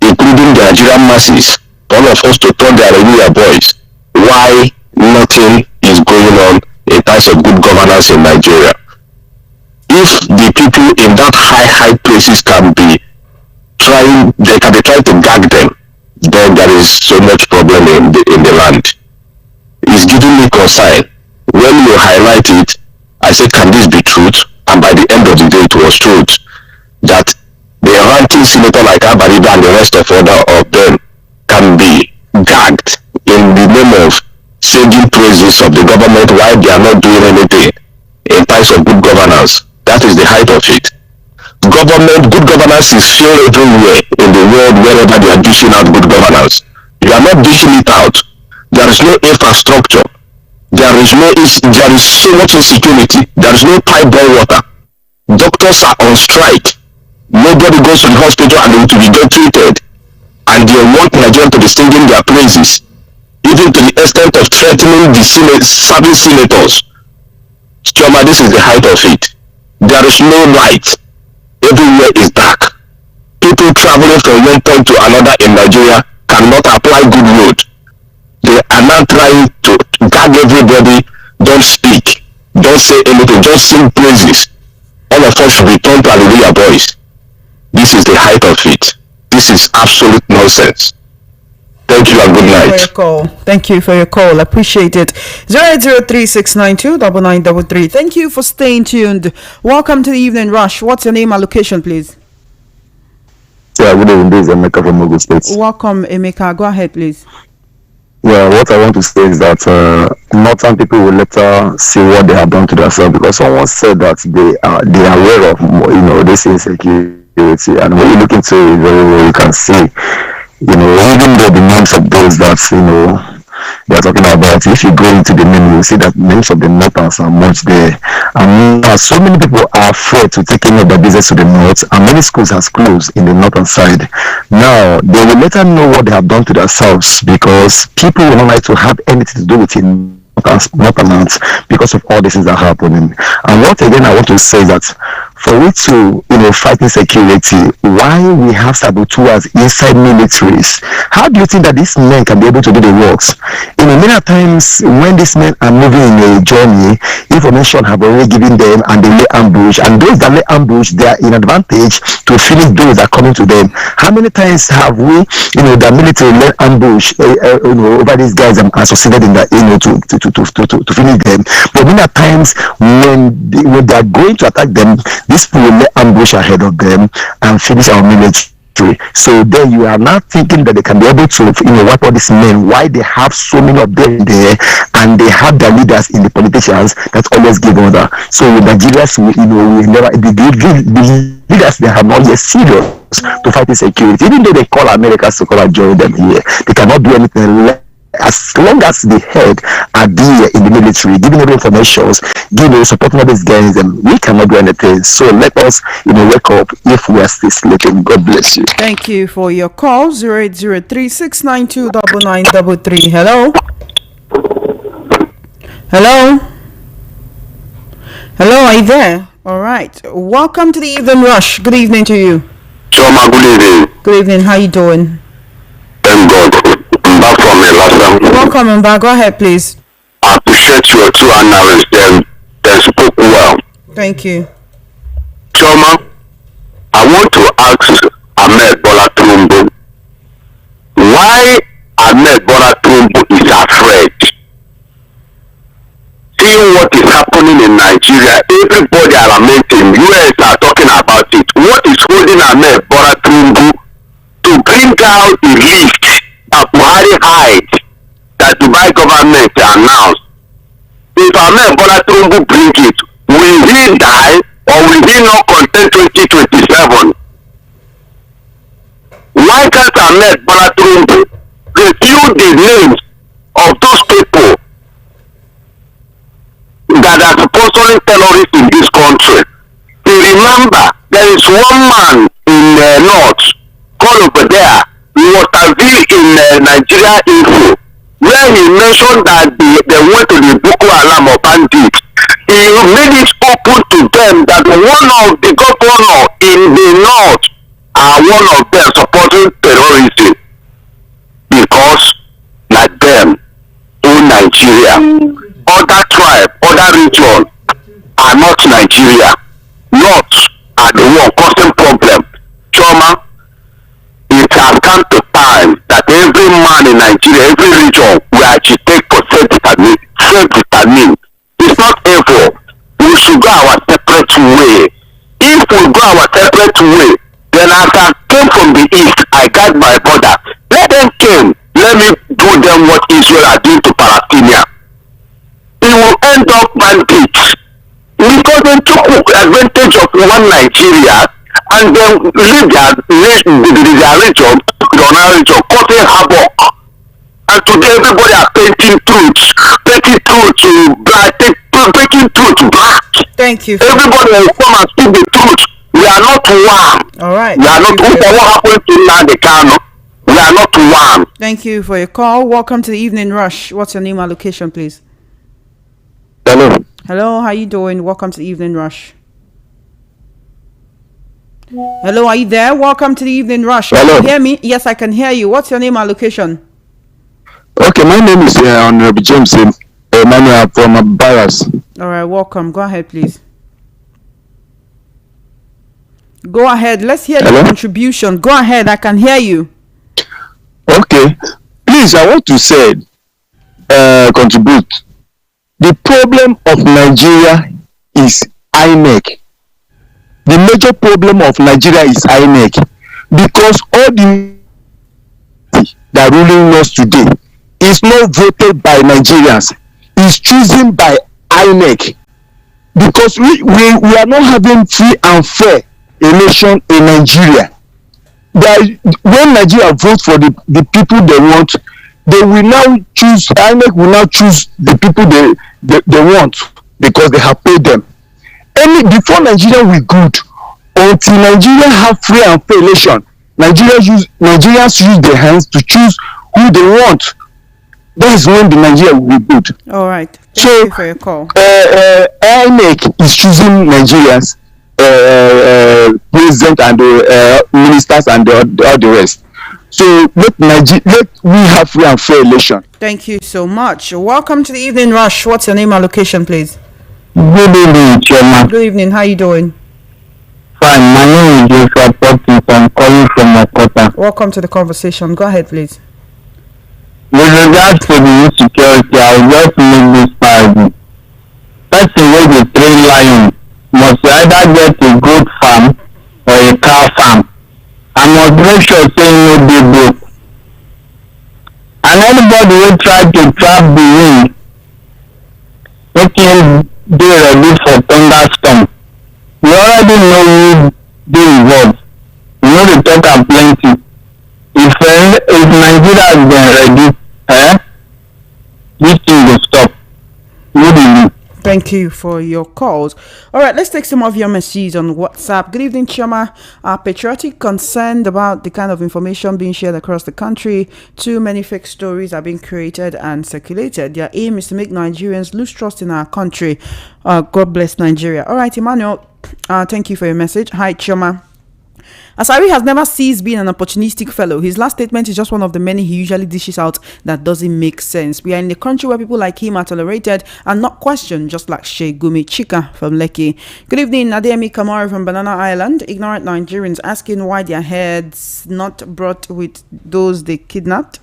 including the Nigerian masses, all of us to turn to Hallelujah boys. Why nothing is going on in terms of good governance in Nigeria? If the people in that high places can be trying to gag them, then there is so much problem in the land. It's giving me concern. When you highlight it, I said, can this be truth? And by the end of the day, it was truth. That the ranking senator like Abariba and the rest of them can be gagged in the name of singing praises of the government while they are not doing anything in terms of good governance. That is the height of it. Good governance is shown everywhere in the world wherever they are dishing out good governance. You are not dishing it out. There is no infrastructure. There is so much insecurity. There is no pipe-borne water. Doctors are on strike. Nobody goes to the hospital and to be get treated. And they want Nigeria to be singing their praises, even to the extent of threatening the serving senators. Choma, this is the height of it. There is no light. Everywhere is dark. People traveling from one point to another in Nigeria cannot apply good road. They are now trying to gag everybody. Don't speak. Don't say anything. Just sing praises. All of us should return to Hallelujah boys. This is the height of it. This is absolute nonsense. Thank you and good night. Thank you for your call. Appreciate it. 08036929933. Thank you for staying tuned. Welcome to the Evening Rush. What's your name and location, please? Yeah, good evening. This is Emeka from Ogun State. Welcome, Emeka. Go ahead, please. Yeah, what I want to say is that northern people will later see what they have done to themselves, because someone said that they are aware of this insecurity, and when you look into it very well, you can see. Even though the names of those that, they are talking about, if you go into the name, you see that names of the northerners are much there. And so many people are afraid to take any of their business to the north, and many schools have closed in the northern side. Now, they will later know what they have done to themselves, because people will not like to have anything to do with it. Northerners, because of all these things that are happening. And what again I want to say is that for we to fight insecurity, why we have saboteurs inside militaries? How do you think that these men can be able to do the works? Many times when these men are moving in a journey, information have already given them and they lay ambush, and those that lay ambush, they are in advantage to finish those that are coming to them. How many times have we, the military lay ambush over these guys and succeeded in that, to finish them? But many times when they are going to attack them, these people will lay ambush ahead of them and finish our military. So then you are now thinking that they can be able to wipe all these men. Why they have so many of them there, and they have their leaders in the politicians that always give order. So Nigerians, we never the leaders, they have not yet serious to fight insecurity. Even though they call Americans to come and join them here, they cannot do anything as long as the head are there in the military, giving them information, supporting all these guys, and we cannot do anything. So let us, wake up if we are still sleeping. God bless you. Thank you for your call. 08036929933. Hello. Hello. Hello, are you there? All right. Welcome to the Evening Rush. Good evening to you. Choma, good evening. Good evening. How you doing? Thank God. I'm back from the last time. Welcome and back. Go ahead, please. I appreciate your two analysts. They spoke well. Thank you. Choma, I want to ask Ahmed Bola Tinubu why Ahmed Bola Tinubu is afraid. Seeing what is happening in Nigeria, everybody are lamenting. US are talking about it. What is holding Ahmed Bola Tinubu to bring out the list that Buhari hide that Dubai government announced? If Ahmed Bola Tinubu bring it, will he die or will he not contest 2027? Why can't Ahmed Bola Tinubu review the names of those people that are sponsoring terrorists in this country? To remember, there is one man in the north called over there, Waterville in Nigeria Info, where he mentioned that they went to the Boko Haram or bandits. He made it open to them that one of the governors in the north are one of them supporting terrorism because like them in Nigeria. Other tribe, other region are not Nigeria. North are the one causing problem. Trauma, it has come to time that every man in Nigeria, every region will agitate for self-determined. It's not evil. We should go our separate way. If we go our separate way, then as I came from the east, I got my border. Let them came. Let me do them what Israel are doing to Palestinians. It will end up bandits because they took advantage of one Nigeria and then leave their region, causing havoc. And today everybody are painting truth to black, painting truth to black. Thank you. Everybody will come and speak the truth. We are not one. All right. We are not what happened to Nnamdi Kanu. We are not one. Thank you for your call. Welcome to the Evening Rush. What's your name and location, please? Hello. Hello, how you doing? Welcome to the Evening Rush. Hello, are you there? Welcome to the Evening Rush. Hello. Can you hear me? Yes, I can hear you. What's your name and location? Okay, my name is Honorable James Emmanuel from Barras. All right, welcome. Go ahead, please. Go ahead. Let's hear your contribution. Go ahead. I can hear you. Okay. Please, I want to say, contribute. The problem of Nigeria is INEC. The major problem of Nigeria is INEC because all the that ruling us today is not voted by Nigerians. It's chosen by INEC because we are not having free and fair election in Nigeria. When Nigeria vote for the people they want, they will now choose, INEC will now choose the people they want because they have paid them. Before Nigeria will good, until Nigeria have free and fair election, Nigerians use their hands to choose who they want. That is when the Nigeria will be good. All right. Thank you for your call. INEC is choosing Nigerians, president and ministers and all the rest. So let we have free and fair election. Thank you so much. Welcome to the Evening Rush. What's your name and location, please? Good evening, Chairman. Good evening. How you doing? Fine. My name is Joshua Popkins. I'm calling from Makota. Welcome to the conversation. Go ahead, please. With regards to the insecurity, I will just make this parable. Person with a trained lion must either get a goat farm or a cow farm. I must make sure saying no be broke. And anybody who try to trap the wind, make him be ready for thunderstorm. We already know who they involved. You know the Nigeria has been ready, this thing will stop. No. Thank you for your calls. All right, let's take some of your messages on WhatsApp. Good evening, Chama. Patriotic concerned about the kind of information being shared across the country. Too many fake stories are being created and circulated. Their aim is to make Nigerians lose trust in our country. God bless Nigeria. All right, Emmanuel, thank you for your message. Hi, Chama. Asari has never ceased being an opportunistic fellow. His last statement is just one of the many he usually dishes out that doesn't make sense. We are in a country where people like him are tolerated and not questioned, just like Sheikh Gumi Chika from Lekki. Good evening, Nademi Kamara from Banana Island. Ignorant Nigerians asking why their heads not brought with those they kidnapped.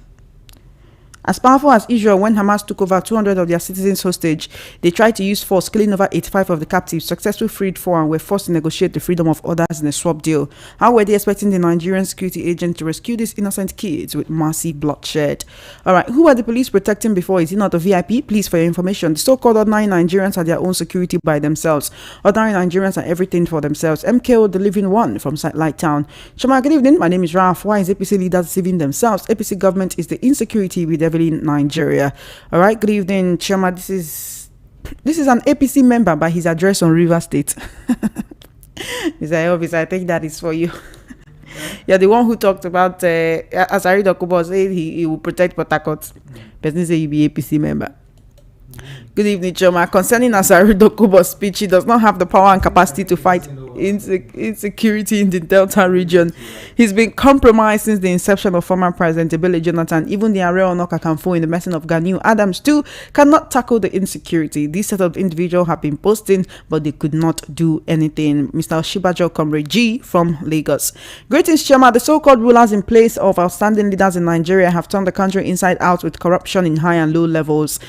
As powerful as Israel, when Hamas took over 200 of their citizens hostage, they tried to use force, killing over 85 of the captives, successfully freed 4 and were forced to negotiate the freedom of others in a swap deal. How were they expecting the Nigerian security agent to rescue these innocent kids with massive bloodshed? Alright, who were the police protecting before? Is it not the VIP? Please, for your information, the so-called ordinary Nigerians are their own security by themselves. Ordinary Nigerians are everything for themselves. MKO, the living one from Satellite Town. Shama, good evening. My name is Ralph. Why is APC leaders deceiving themselves? APC government is the insecurity with devil in Nigeria. All right, good evening, Chama. This is an APC member by his address on River State. Mr. Elvis, I think that is for you. You're the one who talked about Asari Dokubo said he will protect Port Harcourt. Person say you be APC member. Good evening, Choma. Concerning Asari Dokubo's speech, he does not have the power and capacity to fight insecurity in the Delta region. He's been compromised since the inception of former President Ebele Jonathan. Even the Are Onokakanfo in the messing of Ghanaian Adams too cannot tackle the insecurity. These set of individuals have been posting, but they could not do anything. Mr. Oshibajo Comrade G from Lagos. Greetings, Chema. The so-called rulers in place of outstanding leaders in Nigeria have turned the country inside out with corruption in high and low levels.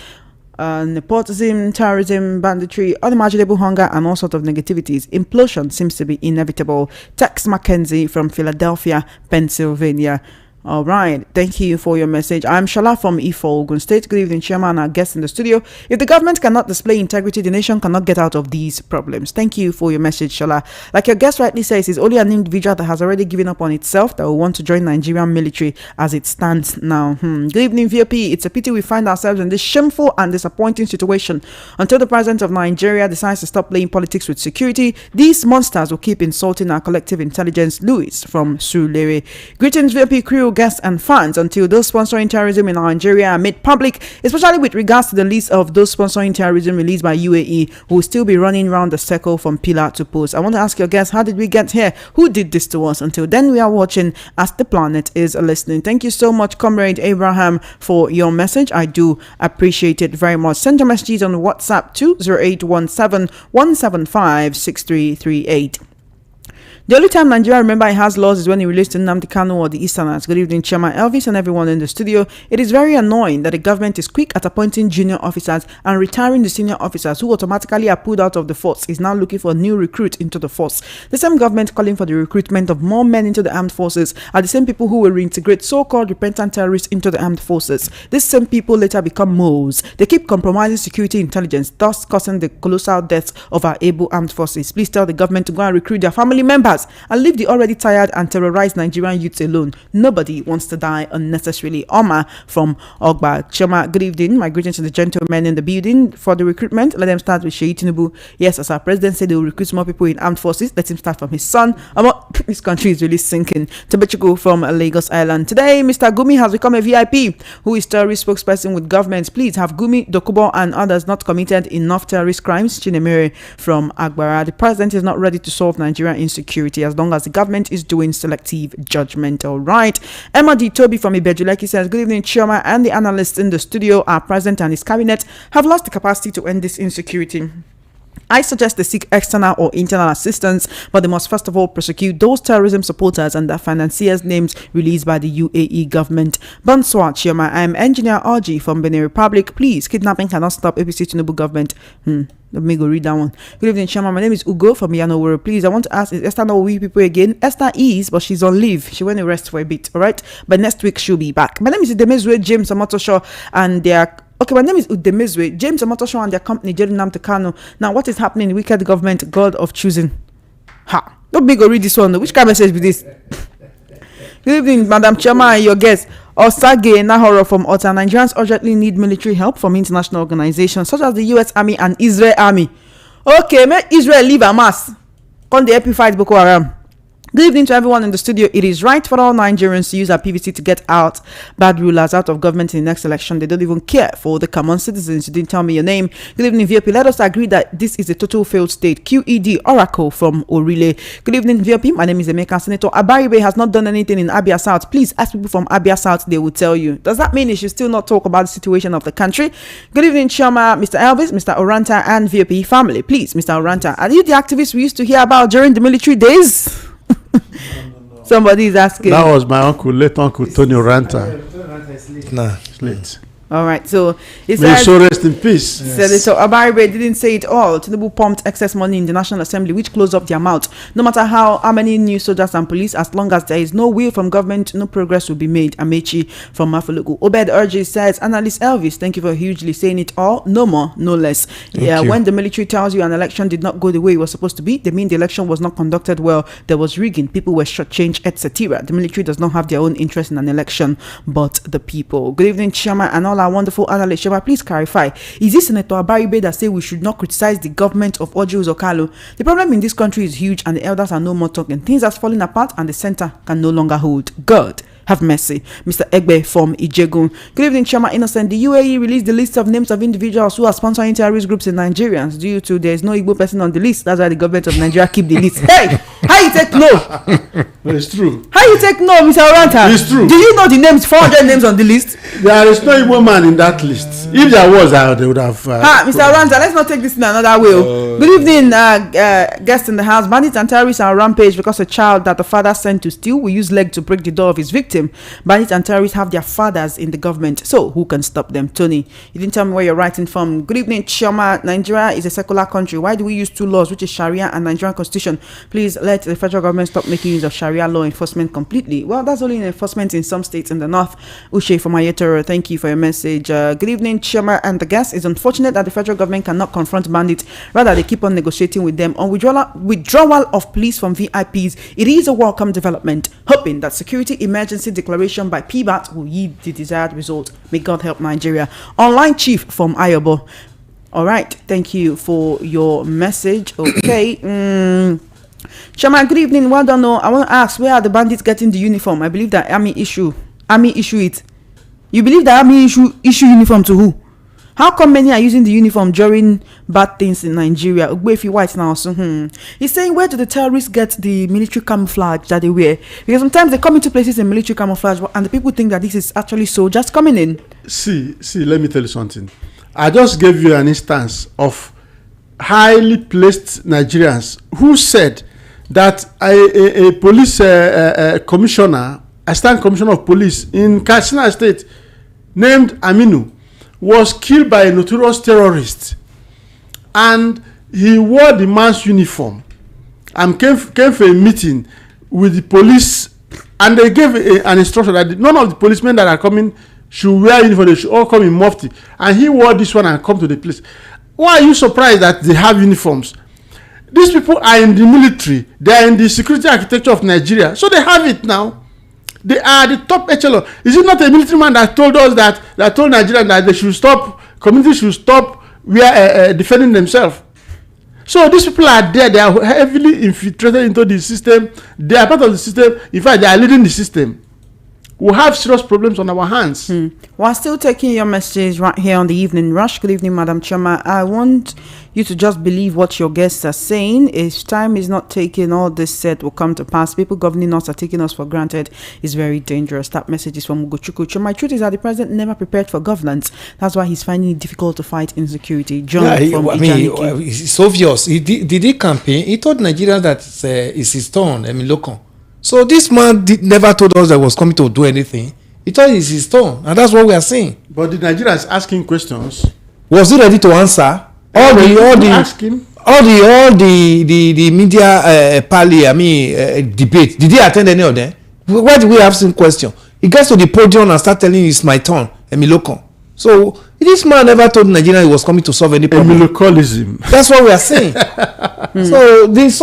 Nepotism, terrorism, banditry, unimaginable hunger, and all sorts of negativities. Implosion seems to be inevitable. Tex McKenzie from Philadelphia, Pennsylvania. All right, thank you for your message. I'm Shala from Ifo, Ogun State. Good evening, Chairman and our guests in the studio. If the government cannot display integrity, the nation cannot get out of these problems. Thank you for your message, Shala. Like your guest rightly says, it's only an individual that has already given up on itself that will want to join Nigerian military as it stands now. Good evening, VOP. It's a pity we find ourselves in this shameful and disappointing situation. Until the president of Nigeria decides to stop playing politics with security, these monsters will keep insulting our collective intelligence. Louis from Surulere. Greetings, VOP crew, guests and fans. Until those sponsoring terrorism in Nigeria are made public, especially with regards to the list of those sponsoring terrorism released by UAE, who will still be running around the circle from pillar to post. I want to ask your guests, how did we get here? Who did this to us? Until then, we are watching as the planet is listening. Thank you so much, Comrade Abraham, for your message. I do appreciate it very much. Send your messages on WhatsApp to 0817 175 6338. The only time Nigeria remember it has laws is when it released Nnamdi Kanu or the Easterners. Good evening, Chairman Elvis and everyone in the studio. It is very annoying that the government is quick at appointing junior officers and retiring the senior officers who automatically are pulled out of the force is now looking for a new recruit into the force. The same government calling for the recruitment of more men into the armed forces are the same people who will reintegrate so-called repentant terrorists into the armed forces. These same people later become moles. They keep compromising security intelligence, thus causing the colossal deaths of our able armed forces. Please tell the government to go and recruit their family members and leave the already tired and terrorized Nigerian youths alone. Nobody wants to die unnecessarily. Oma from Ogba. Choma, good evening. My greetings to the gentlemen in the building. For the recruitment, let them start with Sheyi Tinubu. Yes, as our president said, they will recruit more people in armed forces. Let him start from his son. This country is really sinking. Tebechiko from Lagos Island. Today, Mr. Gumi has become a VIP who is terrorist spokesperson with government. Please have Gumi, Dokubo and others not committed enough terrorist crimes. Chinemere from Agbara. The president is not ready to solve Nigerian insecurity as long as the government is doing selective judgment. All right. Emma D. Toby from Ibejuleki says, good evening, Chioma and the analysts in the studio. Our president and his cabinet have lost the capacity to end this insecurity. I suggest they seek external or internal assistance, but they must first of all prosecute those terrorism supporters and their financiers' names released by the UAE government. Bonsoir, Chioma. I am Engineer RG from Benin Republic. Please, kidnapping cannot stop APC Tinubu government. Let me go read that one. Good evening, Chioma. My name is Ugo from Yanowero. Please, I want to ask, is Esther not with people again? Esther is, but she's on leave. She went to rest for a bit, all right? But next week, she'll be back. My name is Demezwe James Amotosho, and they are... Okay, my name is Udemezwe, James Amotosho and their company, Jerry Namtekano. Now, what is happening in wicked government, God of choosing? Ha! Don't be go read this one. Which kind of message be this? Good evening, Madam Chama and your guest. Osage Nahoro from Ota. Nigerians urgently need military help from international organizations such as the US Army and Israel Army. Okay, make Israel leave Hamas. Come the happy fight Boko Haram. Good evening to everyone in the studio. It is right for all Nigerians to use our PVC to get out bad rulers out of government in the next election. They don't even care for the common citizens. You didn't tell me your name. Good evening, VOP. Let us agree that this is a total failed state. QED Oracle from Orile. Good evening, VOP. My name is Emeka. Senator Abaribe has not done anything in Abia South. Please ask people from Abia South. They will tell you. Does that mean you should still not talk about the situation of the country? Good evening, Chama, Mr. Elvis, Mr. Oranta, and VOP family. Please, Mr. Oranta, are you the activists we used to hear about during the military days? Somebody is asking. That was my uncle, late uncle Tony Oranta. Nah. Late. All right, so it May says, so rest in peace. Senator Abaribe didn't say it all. Tinubu pumped excess money in the National Assembly, which closed up their mouth. No matter how many new soldiers and police, as long as there is no will from government, no progress will be made. Amechi from Mafulugu. Obed Urge says, Analyst Elvis, thank you for hugely saying it all. No more, no less. Yeah, when the military tells you an election did not go the way it was supposed to be, they mean the election was not conducted well. There was rigging, people were shortchanged, etc. The military does not have their own interest in an election, but the people. Good evening, Chama, and all our wonderful analysts. Shema, please clarify. Is this Senator Abaribe that say we should not criticize the government of Ojo Zokalo? The problem in this country is huge and the elders are no more talking. Things are falling apart and the center can no longer hold. God have mercy. Mr. Egbe from Ijegun. Good evening, Chama Innocent. The UAE released the list of names of individuals who are sponsoring terrorist groups in Nigerians. Due to there is no Igbo person on the list. That's why the government of Nigeria keep the list. Hey, how you take no? It's true. How you take no, Mr. Oranta? It's true. Do you know the names? 400 names on the list. There is no Igbo man in that list. If there was, they would have. Mr. Oranta, let's not take this in another way. Good evening, guests in the house. Bandits and terrorists are on rampage because a child that the father sent to steal will use leg to break the door of his victim. Bandits and terrorists have their fathers in the government, so who can stop them? Tony, you didn't tell me where you're writing from. Good evening, Chioma. Nigeria is a secular country. Why do we use two laws, which is Sharia and Nigerian Constitution? Please let the federal government stop making use of Sharia law enforcement completely. Well, that's only enforcement in some states in the north. Ushe from Ayetoro, thank you for your message. Good evening, Chioma and the guests. It's unfortunate that the federal government cannot confront bandits. Rather, they keep on negotiating with them. On withdrawal of police from VIPs, it is a welcome development, hoping that security emergency declaration by PBAT will yield the desired result. May God help Nigeria. Online chief from Ayobo. All right, thank you for your message. Okay. Chairman, good evening. Well done. I want to ask, where are the bandits getting the uniform? I believe that army issue it. You believe that army issue uniform to who? How come many are using the uniform during bad things in Nigeria? Ogbefi White now. So, he's saying, where do the terrorists get the military camouflage that they wear? Because sometimes they come into places in military camouflage and the people think that this is actually soldiers coming in. See, let me tell you something. I just gave you an instance of highly placed Nigerians who said that a police commissioner, assistant commissioner of police in Katsina State named Aminu, was killed by a notorious terrorist, and he wore the man's uniform and came for a meeting with the police, and they gave an instruction that none of the policemen that are coming should wear uniform. They should all come in mufti, and he wore this one and come to the place. Why are you surprised that they have uniforms? These people are in the military. They are in the security architecture of Nigeria, so they have it now. They are the top echelon. Is it not a military man that told us that told Nigerians that they should stop, communities should stop defending themselves? So these people are there. They are heavily infiltrated into the system. They are part of the system. In fact, they are leading the system. We have serious problems on our hands. We're still taking your message right here on the Evening Rush. Good evening, Madam Choma. I want you to just believe what your guests are saying. If time is not taken, all this said will come to pass. People governing us are taking us for granted. It's very dangerous. That message is from Ugochukwu. Choma, truth is that the president never prepared for governance. That's why he's finding it difficult to fight insecurity. John from Ijaniki. It's obvious. Did he campaign? He told Nigerians that it's his turn. Local. So this man never told us that he was coming to do anything. He thought it's his turn, and that's what we are saying. But the Nigerians asking questions. Was he ready to answer? All the media debate. Did he attend any of them? Why did we have some question? He gets to the podium and start telling you it's my turn. Emiloko. So this man never told Nigeria he was coming to solve any problem. Emilocolism. That's what we are saying. So there's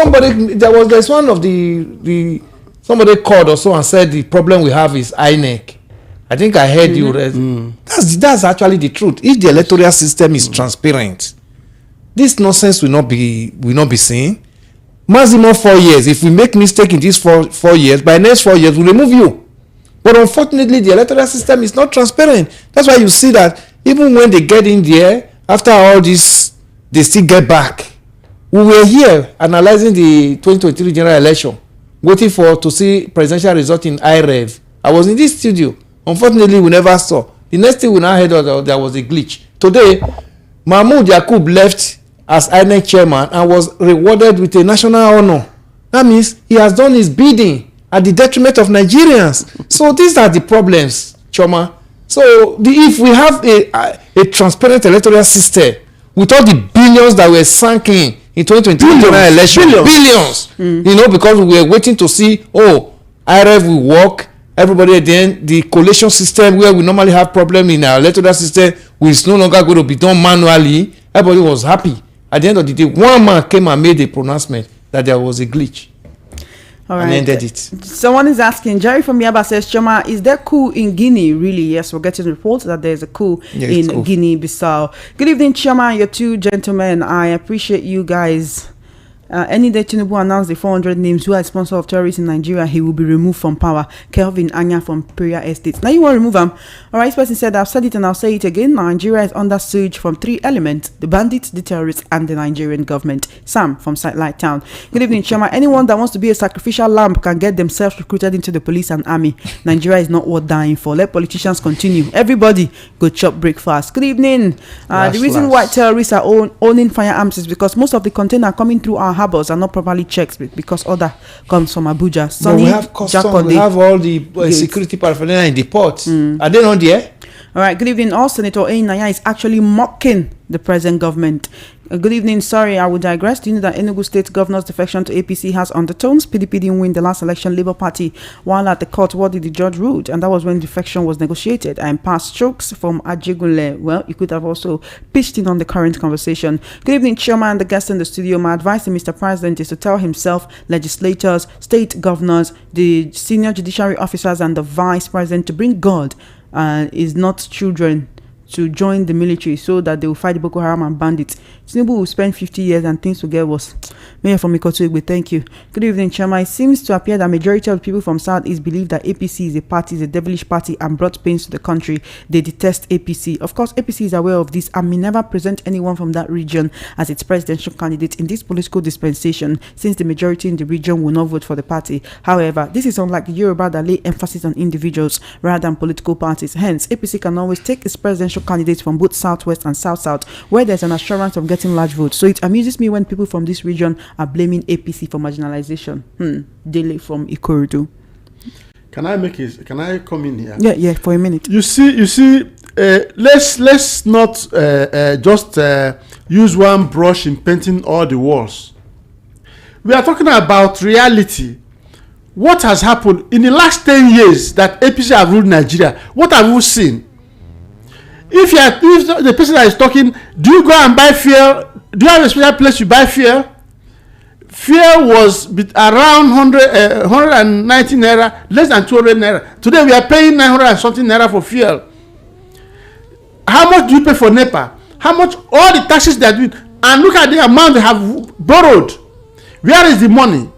one of the somebody called or so and said the problem we have is INEC. I think I heard you. That's actually the truth. If the electoral system is transparent, this nonsense will not be seen. Maximum 4 years. If we make mistake in these 4 years, by next 4 years we'll remove you. But unfortunately, the electoral system is not transparent. That's why you see that even when they get in there, after all this, they still get back. We were here analyzing the 2023 general election, waiting to see presidential result in IREV. I was in this studio. Unfortunately, we never saw. The next thing we now heard was there was a glitch. Today, Mahmoud Yakub left as INEC chairman and was rewarded with a national honor. That means he has done his bidding at the detriment of Nigerians. So these are the problems, Choma. So if we have a transparent electoral system with all the billions that were sunk in 2023 general election, billions, because we were waiting to see, IRF will work. Everybody, then the collation system where we normally have problem in our electoral system is no longer going to be done manually. Everybody was happy. At the end of the day, one man came and made a pronouncement that there was a glitch. All right. And ended it. Someone is asking, Jerry from Yaba says, Choma, is there coup in Guinea? Really? Yes, we're getting reports that there's a coup in Guinea-Bissau. Good evening, Choma, your two gentlemen. I appreciate you guys. Any day Tinubu announced the 400 names who are sponsor of terrorists in Nigeria, he will be removed from power. Kelvin Anya from Peria Estates. Now you want to remove him. All right, this person said, I've said it and I'll say it again. Nigeria is under siege from 3 elements: the bandits, the terrorists, and the Nigerian government. Sam from Satellite Town. Good evening, Chama. Anyone that wants to be a sacrificial lamb can get themselves recruited into the police and army. Nigeria is not worth dying for. Let politicians continue. Everybody go chop breakfast. Good evening. The reason why terrorists are owning firearms is because most of the container coming through our harbors are not properly checked because order comes from Abuja. Sonny, we have customs, we have all the security paraphernalia in the port. Are they not there? All right, good evening. All Senator Einaya is actually mocking the present government. Good evening. Sorry, I will digress. Do you know that Enugu State Governor's defection to APC has undertones? PDP didn't win the last election. Labour Party, while at the court, what did the judge rule? And that was when defection was negotiated. And past strokes from Ajegunle. Well, you could have also pitched in on the current conversation. Good evening, Chairman and the guest in the studio. My advice to Mr. President is to tell himself, legislators, state governors, the senior judiciary officers, and the vice president to bring God is not children to join the military so that they will fight Boko Haram and bandits. Tinubu will spend 50 years and things will get worse. Mayor from Ikotu, thank you. Good evening, Chairman. It seems to appear that majority of the people from South East believe that APC is a party, is a devilish party and brought pains to the country. They detest APC. Of course, APC is aware of this and may never present anyone from that region as its presidential candidate in this political dispensation, since the majority in the region will not vote for the party. However, this is unlike the Yoruba that lay emphasis on individuals rather than political parties. Hence, APC can always take its presidential candidates from both Southwest and South-South, where there's an assurance of getting large votes. So it amuses me when people from this region are blaming APC for marginalization. Daily from Ikorodu. Can I come in here? Yeah, for a minute. You see, let's not just use one brush in painting all the walls. We are talking about reality. What has happened in the last 10 years that APC have ruled Nigeria? What have we seen? If the person that is talking, do you go and buy fuel? Do you have a special place you buy fuel? Fuel was around 190 naira, less than 200 naira. Today we are paying 900 and something naira for fuel. How much do you pay for NEPA? How much all the taxes they are doing? And look at the amount they have borrowed. Where is the money?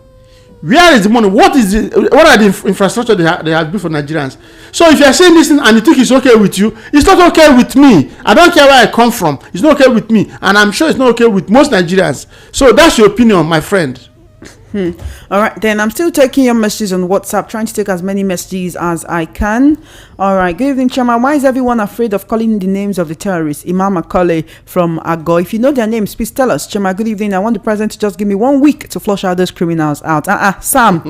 Where is the money? What are the infrastructure they have built for Nigerians? So if you are saying this and you think it's okay with you, it's not okay with me. I don't care where I come from. It's not okay with me. And I'm sure it's not okay with most Nigerians. So that's your opinion, my friend. All right, then I'm still taking your messages on WhatsApp, trying to take as many messages as I can. All right, good evening, Chairman. Why is everyone afraid of calling the names of the terrorists? Imam Akole from Ago. If you know their names, please tell us. Chairman, good evening. I want the president to just give me 1 week to flush out those criminals out. Sam,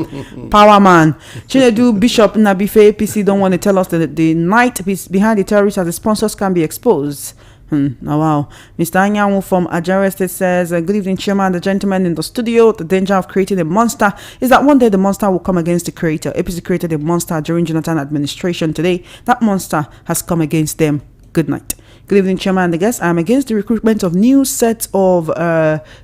Power Man. Chinedu, Bishop, Nabife, APC don't want to tell us that the night behind the terrorists as the sponsors can be exposed. Oh, wow. Mr. Anyanwu from Ajara Estate says, good evening, Chairman, the gentleman in the studio. The danger of creating a monster is that one day the monster will come against the creator. APC created a monster during Jonathan administration. Today, that monster has come against them. Good night. Good evening, Chairman and the guests. I'm against the recruitment of new sets of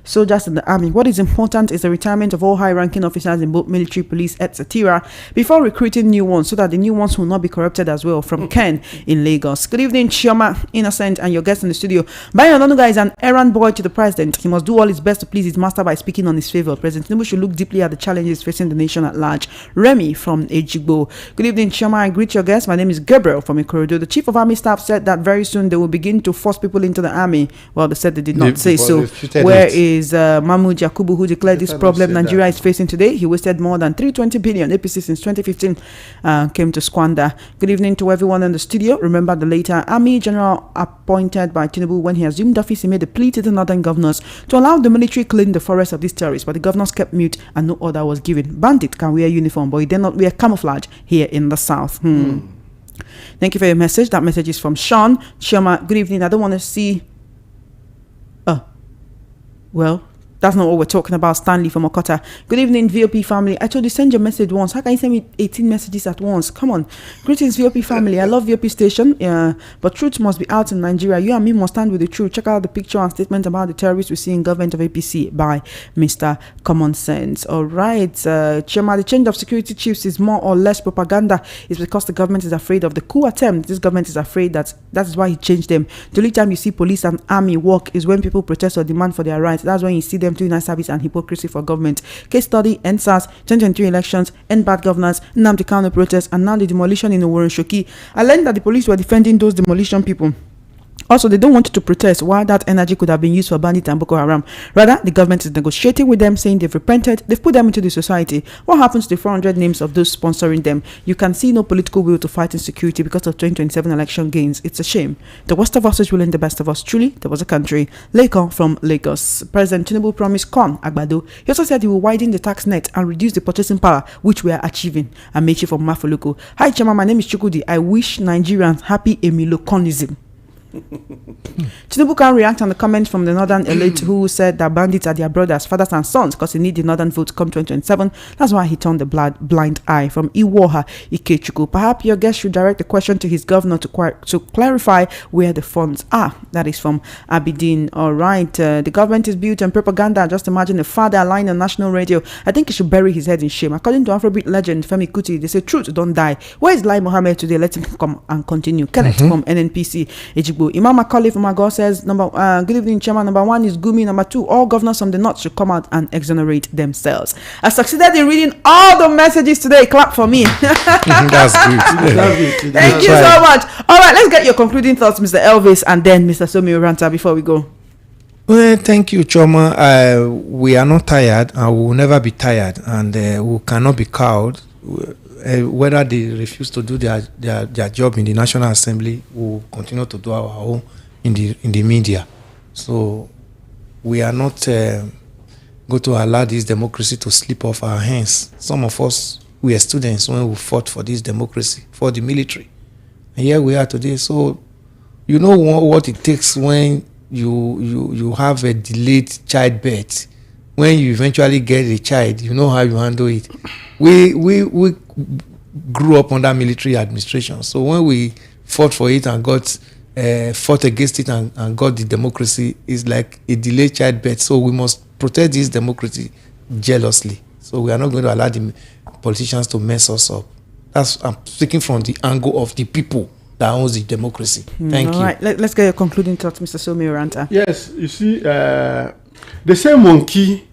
soldiers in the army. What is important is the retirement of all high-ranking officers in both military, police, etc. before recruiting new ones, so that the new ones will not be corrupted as well. From Ken in Lagos. Good evening, Chioma, Innocent, and your guests in the studio. Bayo Onanuga is an errand boy to the president. He must do all his best to please his master by speaking on his favor. President Tinubu should look deeply at the challenges facing the nation at large. Remy from Ejigbo. Good evening, Chioma. I greet your guests. My name is Gabriel from Ikorodu. The Chief of Army Staff said that very soon they will begin to force people into the army. Well, they said they did not say so. Where is Mahmoud Yakubu, who declared this problem Nigeria is facing today? He wasted more than 320 billion APC since 2015 came to squander. Good evening to everyone in the studio. Remember the later Army General appointed by Tinubu when he assumed office, he made a plea to the northern governors to allow the military clean the forest of these terrorists, but the governors kept mute and no order was given. Bandit can wear uniform, but he did not wear camouflage here in the south. Thank you for your message. That message is from Sean. Chioma, good evening. I don't want to see... well, that's not what we're talking about. Stanley from Okota. Good evening, VOP family. I told you, send your message once. How can you send me 18 messages at once? Come on. Greetings, VOP family. I love VOP station, but truth must be out in Nigeria. You and me must stand with the truth. Check out the picture and statement about the terrorists we see in government of APC by Mr. Common Sense. All right. Chioma, the change of security chiefs is more or less propaganda. It's because the government is afraid of the coup attempt. This government is afraid that is why he changed them. The only time you see police and army work is when people protest or demand for their rights. That's when you see them doing service and hypocrisy for government. Case study, NSAS, 2023 elections, end bad governance, Nnamdi Kanu protests, and now the demolition in Owerri Shoki. I learned that the police were defending those demolition people. Also, they don't want to protest why that energy could have been used for bandits and Boko Haram. Rather, the government is negotiating with them, saying they've repented, they've put them into the society. What happens to the 400 names of those sponsoring them? You can see no political will to fight insecurity because of 2027 election gains. It's a shame. The worst of us is willing the best of us. Truly, there was a country. Lekon from Lagos. President Tinubu promised corn, Agbado. He also said he will widen the tax net and reduce the purchasing power, which we are achieving. Amechi from Mafoluko. Hi, Chama, my name is Chukudi. I wish Nigerians happy Emiloconism. Tinubu can react on the comments from the northern elite who said that bandits are their brothers, fathers and sons because they need the northern vote to come 2027. That's why he turned the blind eye. From Iwoha Ikechuku. Perhaps your guest should direct the question to his governor to clarify where the funds are. That is from Abidin. All right. The government is built on propaganda. Just imagine a father lying on national radio. I think he should bury his head in shame. According to Afrobeat legend Femi Kuti, they say truth don't die. Where is Lai Mohammed today? Let him come and continue. Kenneth from NNPC Ejigbo. Imam Akali from Agor says, good evening, Chairman. Number 1 is Gumi. Number 2, all governors from the north should come out and exonerate themselves. I succeeded in reading all the messages today. Clap for me. That's good. Thank you so much. All right, let's get your concluding thoughts, Mr. Elvis, and then Mr. Somi Oranta before we go. Well, thank you, Choma. We are not tired and we will never be tired, and we cannot be cowed. Whether they refuse to do their job in the National Assembly, we will continue to do our own in the media. So we are not going to allow this democracy to slip off our hands. Some of us, we are students when we fought for this democracy, for the military. And here we are today. So you know what it takes when you have a delayed childbirth. When you eventually get a child, you know how you handle it. We grew up under military administration. So when we fought for it and fought against it and got the democracy, it's like a delayed childbirth. So we must protect this democracy jealously. So we are not going to allow the politicians to mess us up. I'm speaking from the angle of the people that owns the democracy. Thank you. All right, let's get your concluding thoughts, Mr. Somi Oranta. Yes, you see, the same monkey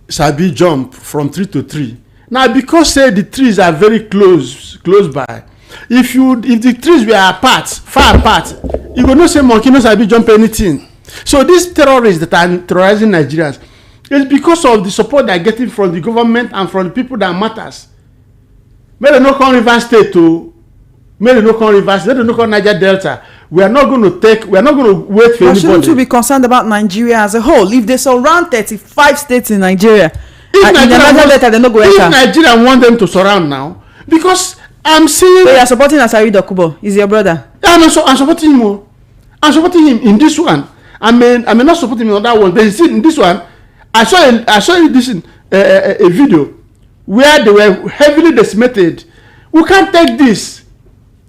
sabi jump from tree to tree. Now, because the trees are very close by, if the trees were far apart, you go no say monkey no sabi jump anything. So these terrorists that are terrorizing Nigerians, it's because of the support they're getting from the government and from the people that matters. May they not come River State to, may they not come River State, may they not come Niger Delta. We are not going to wait for anybody. Shouldn't you be concerned about Nigeria as a whole? If they surround 35 states in Nigeria, if Nigeria want them to surround now, because I'm seeing... So you are supporting Asari Dokubo, is your brother? I'm supporting him. I'm supporting him in this one. I may not support him on that one, but you see in this one, I saw this in a video where they were heavily decimated. We can't take this.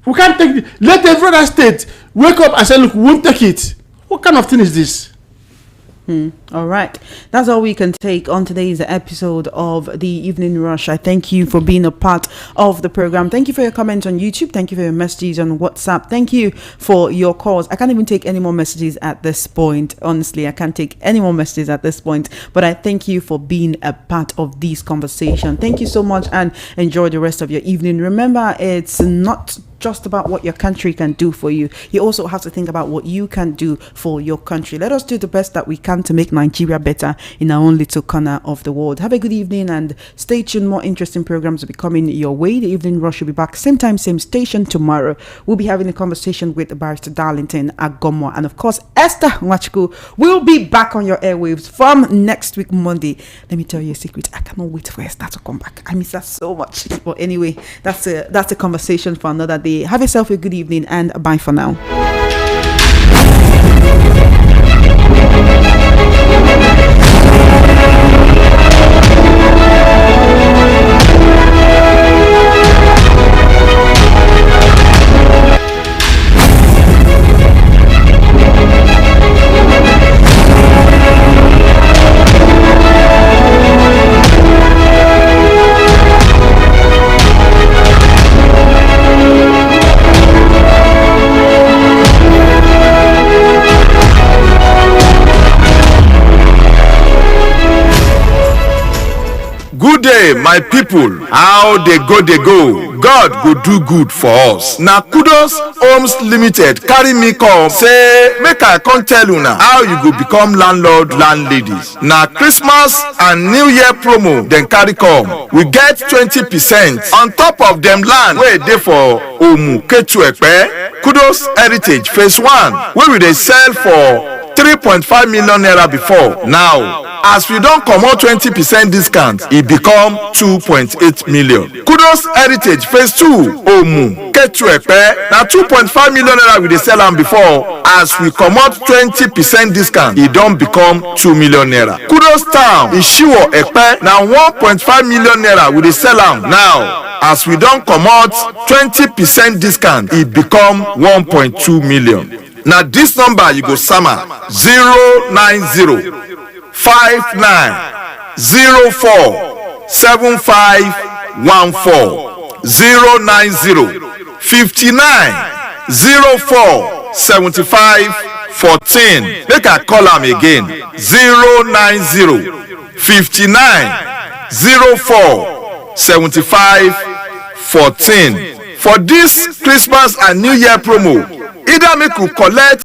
We can't take it. Let every other state wake up and say, look, we won't take it. What kind of thing is this? All right, that's all we can take on today's episode of the Evening Rush. I thank you for being a part of the program. Thank you for your comments on YouTube. Thank you for your messages on WhatsApp. Thank you for your calls. I can't even take any more messages at this point. Honestly, I can't take any more messages at this point, but I thank you for being a part of this conversation. Thank you so much, and enjoy the rest of your evening. Remember, it's not just about what your country can do for you. You also have to think about what you can do for your country. Let us do the best that we can to make Nigeria better in our own little corner of the world. Have a good evening and stay tuned. More interesting programs will be coming your way. The Evening Rush will be back same time, same station tomorrow. We'll be having a conversation with Barrister Darlington Agomwa, and of course Esther Nwachukwu will be back on your airwaves from next week Monday. Let me tell you a secret, I cannot wait for Esther to come back. I miss her so much. But anyway, that's a conversation for another day. Have yourself a good evening and bye for now. Good day, my people. How they go. God go do good for us. Now Kudos Homes Limited carry me come say make I come tell you now how you go become landlord landladies. Now Christmas and New Year promo then carry come. We get 20% on top of them land where they for Omu Ketu Ekpe Kudos Heritage Phase 1 where we they sell for 3.5 million naira before. Now as we don comot 20% discount, e become 2.8 million. Kudos Heritage Phase 2 Omu Ketu Ekpe na 2.5 million naira we dey sell am before. As we comot 20% discount, e don become 2 million naira. Kudos Town Ishiwo Ekpe na 1.5 million naira we dey sell am now. As we don comot 20% discount, e become 1.2 million. Na this number you go sama 090 5904 7514 090 5904 7514. Make I call am again 090 5904 7514. For this Christmas and New Year promo, either make you collect